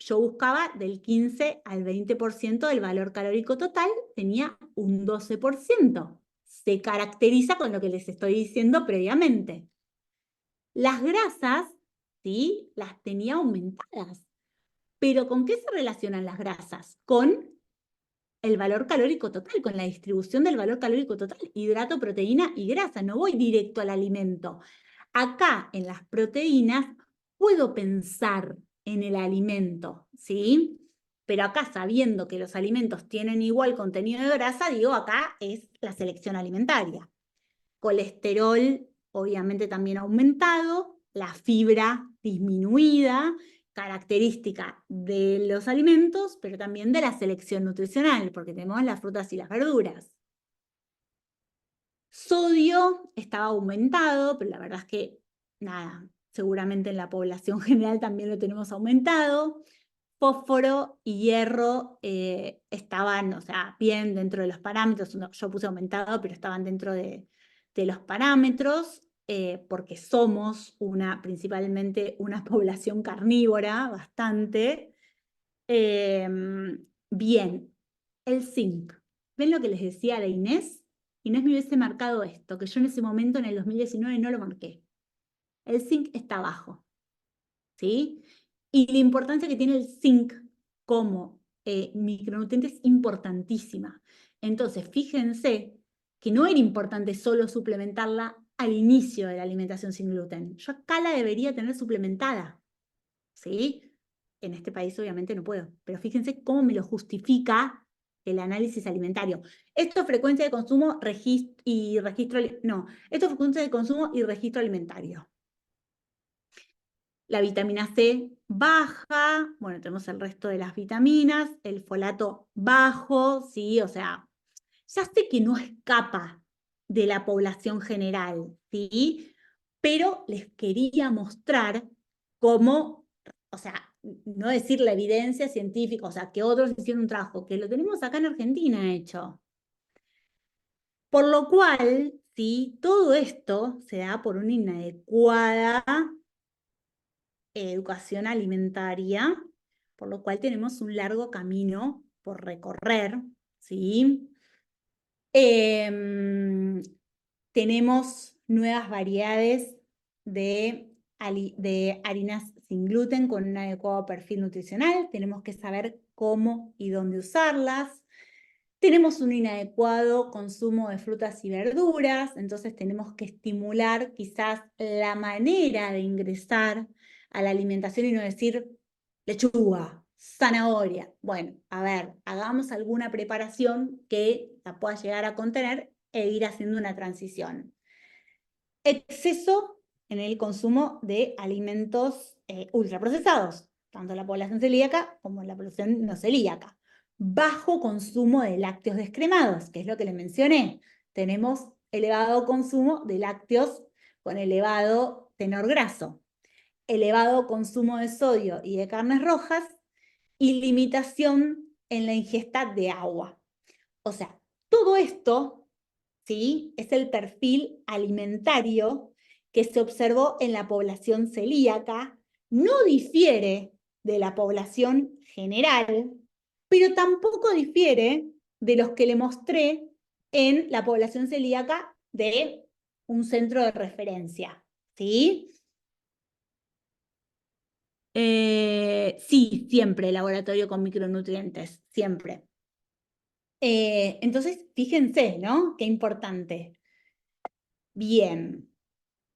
Yo buscaba del 15 al 20% del valor calórico total, tenía un 12%. Se caracteriza con lo que les estoy diciendo previamente. Las grasas, ¿sí? Las tenía aumentadas. ¿Pero con qué se relacionan las grasas? Con el valor calórico total, con la distribución del valor calórico total, hidrato, proteína y grasa. No voy directo al alimento. Acá, en las proteínas, puedo pensar en el alimento, ¿sí? Pero acá, sabiendo que los alimentos tienen igual contenido de grasa, digo, acá es la selección alimentaria. Colesterol, obviamente, también aumentado, la fibra disminuida, característica de los alimentos, pero también de la selección nutricional, porque tenemos las frutas y las verduras. Sodio estaba aumentado, pero la verdad es que, nada, seguramente en la población general también lo tenemos aumentado. Fósforo y hierro estaban, o sea, bien dentro de los parámetros. Yo puse aumentado, pero estaban dentro de los parámetros, porque somos principalmente una población carnívora, bastante. Bien, el zinc. ¿Ven lo que les decía de Inés? Inés me hubiese marcado esto, que yo en ese momento, en el 2019, no lo marqué. El zinc está bajo, ¿sí? Y la importancia que tiene el zinc como micronutriente es importantísima. Entonces, fíjense que no era importante solo suplementarla al inicio de la alimentación sin gluten. Yo acá la debería tener suplementada, ¿sí? En este país obviamente no puedo, pero fíjense cómo me lo justifica el análisis alimentario. Esto es frecuencia de consumo y registro, no, esto es frecuencia de consumo y registro alimentario. La vitamina C baja, bueno, tenemos el resto de las vitaminas, el folato bajo, ¿sí? O sea, ya sé que no escapa de la población general, ¿sí? Pero les quería mostrar cómo, o sea, no decir la evidencia científica, o sea, que otros hicieron un trabajo, que lo tenemos acá en Argentina hecho. Por lo cual, ¿sí? Todo esto se da por una inadecuada educación alimentaria, por lo cual tenemos un largo camino por recorrer, ¿sí? Tenemos nuevas variedades de harinas sin gluten con un adecuado perfil nutricional, tenemos que saber cómo y dónde usarlas. Tenemos un inadecuado consumo de frutas y verduras, entonces tenemos que estimular quizás la manera de ingresar a la alimentación y no decir lechuga, zanahoria. Bueno, a ver, hagamos alguna preparación que la pueda llegar a contener e ir haciendo una transición. Exceso en el consumo de alimentos ultraprocesados, tanto en la población celíaca como en la población no celíaca. Bajo consumo de lácteos descremados, que es lo que les mencioné. Tenemos elevado consumo de lácteos con elevado tenor graso. elevado consumo de sodio y de carnes rojas, y limitación en la ingesta de agua. O sea, todo esto, ¿sí?, es el perfil alimentario que se observó en la población celíaca. No difiere de la población general, pero tampoco difiere de los que le mostré en la población celíaca de un centro de referencia, ¿sí? Sí, siempre laboratorio con micronutrientes, siempre. Entonces, fíjense, ¿no? Qué importante. Bien.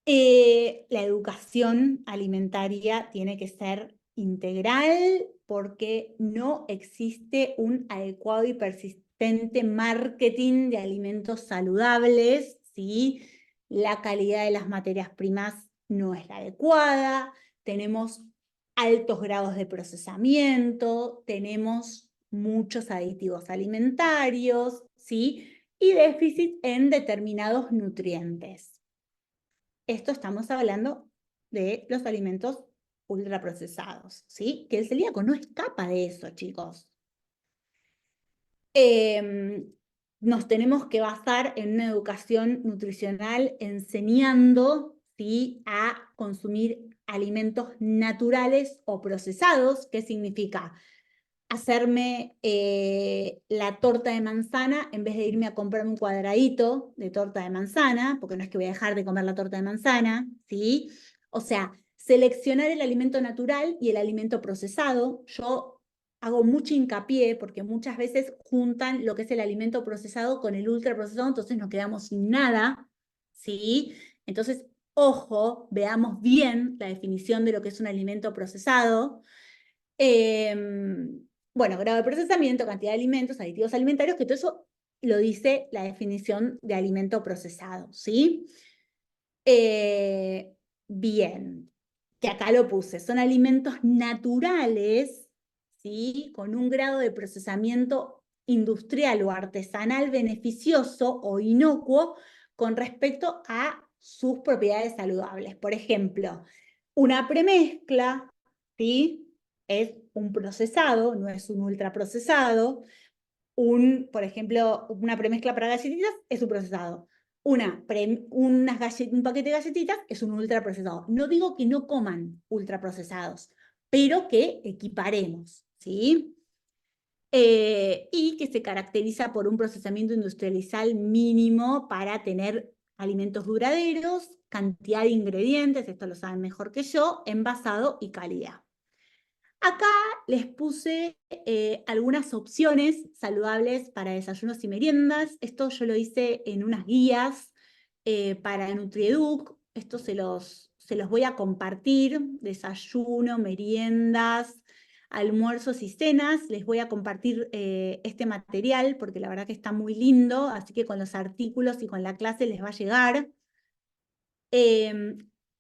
La educación alimentaria tiene que ser integral porque no existe un adecuado y persistente marketing de alimentos saludables, ¿sí? La calidad de las materias primas no es la adecuada, tenemos altos grados de procesamiento, tenemos muchos aditivos alimentarios, ¿sí? Y déficit en determinados nutrientes. Esto estamos hablando de los alimentos ultraprocesados, ¿sí? Que el celíaco no escapa de eso, chicos. Nos tenemos que basar en una educación nutricional enseñando, ¿sí?, a consumir alimentos naturales o procesados. ¿Qué significa? Hacerme la torta de manzana en vez de irme a comprarme un cuadradito de torta de manzana, porque no es que voy a dejar de comer la torta de manzana, ¿sí? O sea, seleccionar el alimento natural y el alimento procesado. Yo hago mucho hincapié porque muchas veces juntan lo que es el alimento procesado con el ultraprocesado, entonces nos quedamos sin nada, ¿sí? Entonces, ojo, veamos bien la definición de lo que es un alimento procesado. Bueno, grado de procesamiento, cantidad de alimentos, aditivos alimentarios, que todo eso lo dice la definición de alimento procesado, ¿sí? Bien, que acá lo puse, son alimentos naturales, ¿sí?, con un grado de procesamiento industrial o artesanal beneficioso o inocuo con respecto a sus propiedades saludables. Por ejemplo, una premezcla, ¿sí?, es un procesado, no es un ultraprocesado. Por ejemplo, una premezcla para galletitas es un procesado. Un paquete de galletitas es un ultraprocesado. No digo que no coman ultraprocesados, pero que equiparemos, ¿sí? Y que se caracteriza por un procesamiento industrializal mínimo para tener alimentos duraderos, cantidad de ingredientes, esto lo saben mejor que yo, envasado y calidad. Acá les puse algunas opciones saludables para desayunos y meriendas. Esto yo lo hice en unas guías para Nutrieduc. Esto se los voy a compartir. Desayuno, meriendas, almuerzos y cenas. Les voy a compartir este material porque la verdad que está muy lindo. Así que con los artículos y con la clase les va a llegar.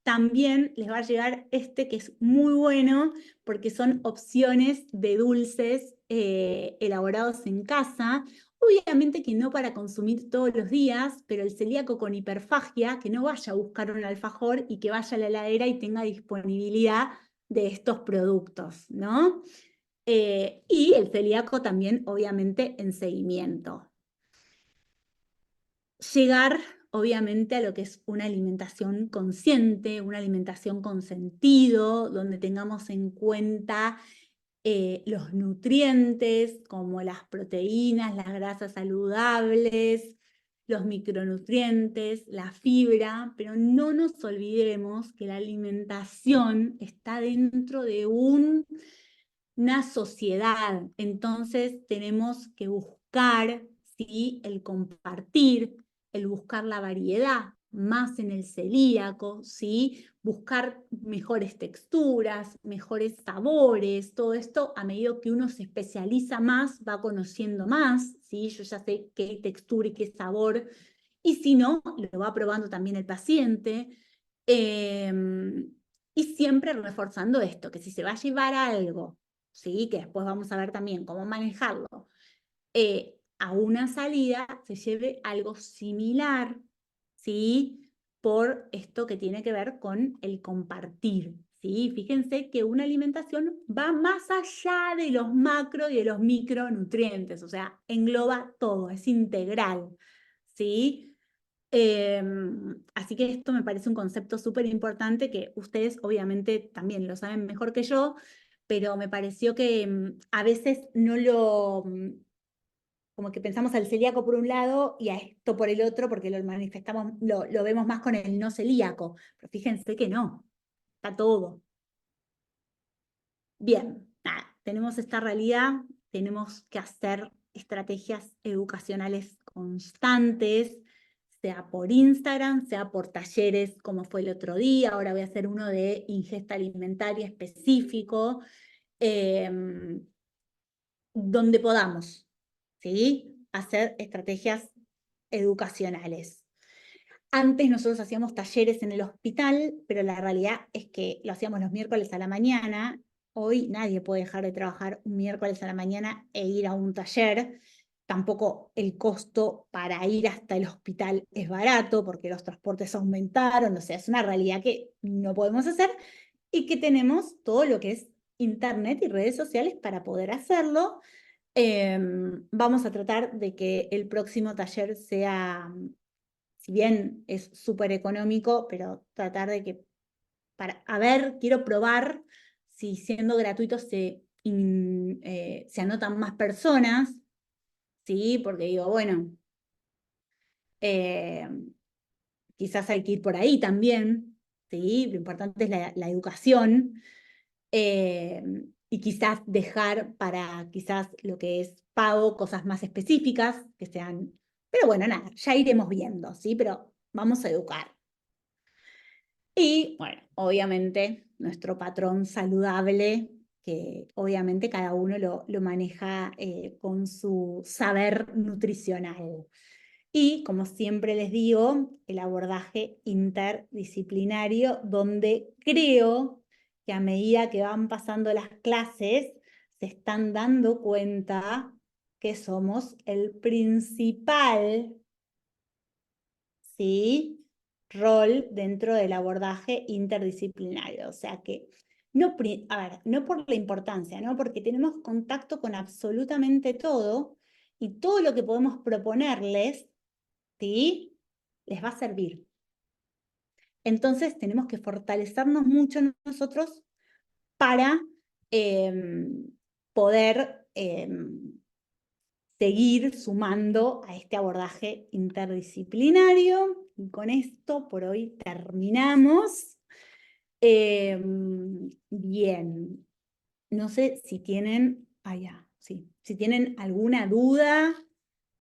También les va a llegar este que es muy bueno porque son opciones de dulces elaborados en casa. Obviamente que no para consumir todos los días, pero el celíaco con hiperfagia, que no vaya a buscar un alfajor y que vaya a la heladera y tenga disponibilidad de estos productos, ¿no? Y el celíaco también, obviamente, en seguimiento. Llegar, obviamente, a lo que es una alimentación consciente, una alimentación con sentido, donde tengamos en cuenta los nutrientes como las proteínas, las grasas saludables, los micronutrientes, la fibra, pero no nos olvidemos que la alimentación está dentro de una sociedad, entonces tenemos que buscar, ¿sí?, el compartir, el buscar la variedad, más en el celíaco, ¿sí?, buscar mejores texturas, mejores sabores, todo esto a medida que uno se especializa más, va conociendo más, ¿sí? Yo ya sé qué textura y qué sabor, y si no, lo va probando también el paciente. Y siempre reforzando esto, que si se va a llevar algo, ¿sí?, que después vamos a ver también cómo manejarlo, a una salida se lleve algo similar, ¿sí?, por esto que tiene que ver con el compartir, ¿sí? Fíjense que una alimentación va más allá de los macro y de los micronutrientes, o sea, engloba todo, es integral, ¿sí? Así que esto me parece un concepto súper importante que ustedes obviamente también lo saben mejor que yo, pero me pareció que a veces no lo, como que pensamos al celíaco por un lado y a esto por el otro, porque lo manifestamos, lo vemos más con el no celíaco, pero fíjense que no, está todo. Bien, nada, tenemos esta realidad, tenemos que hacer estrategias educacionales constantes, sea por Instagram, sea por talleres como fue el otro día, ahora voy a hacer uno de ingesta alimentaria específico, donde podamos, ¿sí? Hacer estrategias educacionales. Antes nosotros hacíamos talleres en el hospital, pero la realidad es que lo hacíamos los miércoles a la mañana. Hoy nadie puede dejar de trabajar un miércoles a la mañana e ir a un taller. Tampoco el costo para ir hasta el hospital es barato porque los transportes aumentaron. O sea, es una realidad que no podemos hacer y que tenemos todo lo que es internet y redes sociales para poder hacerlo. Vamos a tratar de que el próximo taller sea, si bien es súper económico, pero tratar de que, a ver, quiero probar si siendo gratuito se anotan más personas, ¿sí? Porque digo, bueno, eh, quizás hay que ir por ahí también, ¿sí? Lo importante es la educación. eh, y quizás dejar para quizás lo que es pago cosas más específicas, que sean, pero bueno, nada, ya iremos viendo, ¿sí? Pero vamos a educar. Y bueno, obviamente nuestro patrón saludable, que obviamente cada uno lo maneja con su saber nutricional. Y como siempre les digo, el abordaje interdisciplinario, donde creo que a medida que van pasando las clases, se están dando cuenta que somos el principal, ¿sí? Rol dentro del abordaje interdisciplinario. O sea que, no, a ver, no por la importancia, ¿no? Porque tenemos contacto con absolutamente todo y todo lo que podemos proponerles, ¿sí? Les va a servir. Entonces tenemos que fortalecernos mucho nosotros para poder seguir sumando a este abordaje interdisciplinario. Y con esto por hoy terminamos. Bien, no sé si tienen, sí, si tienen alguna duda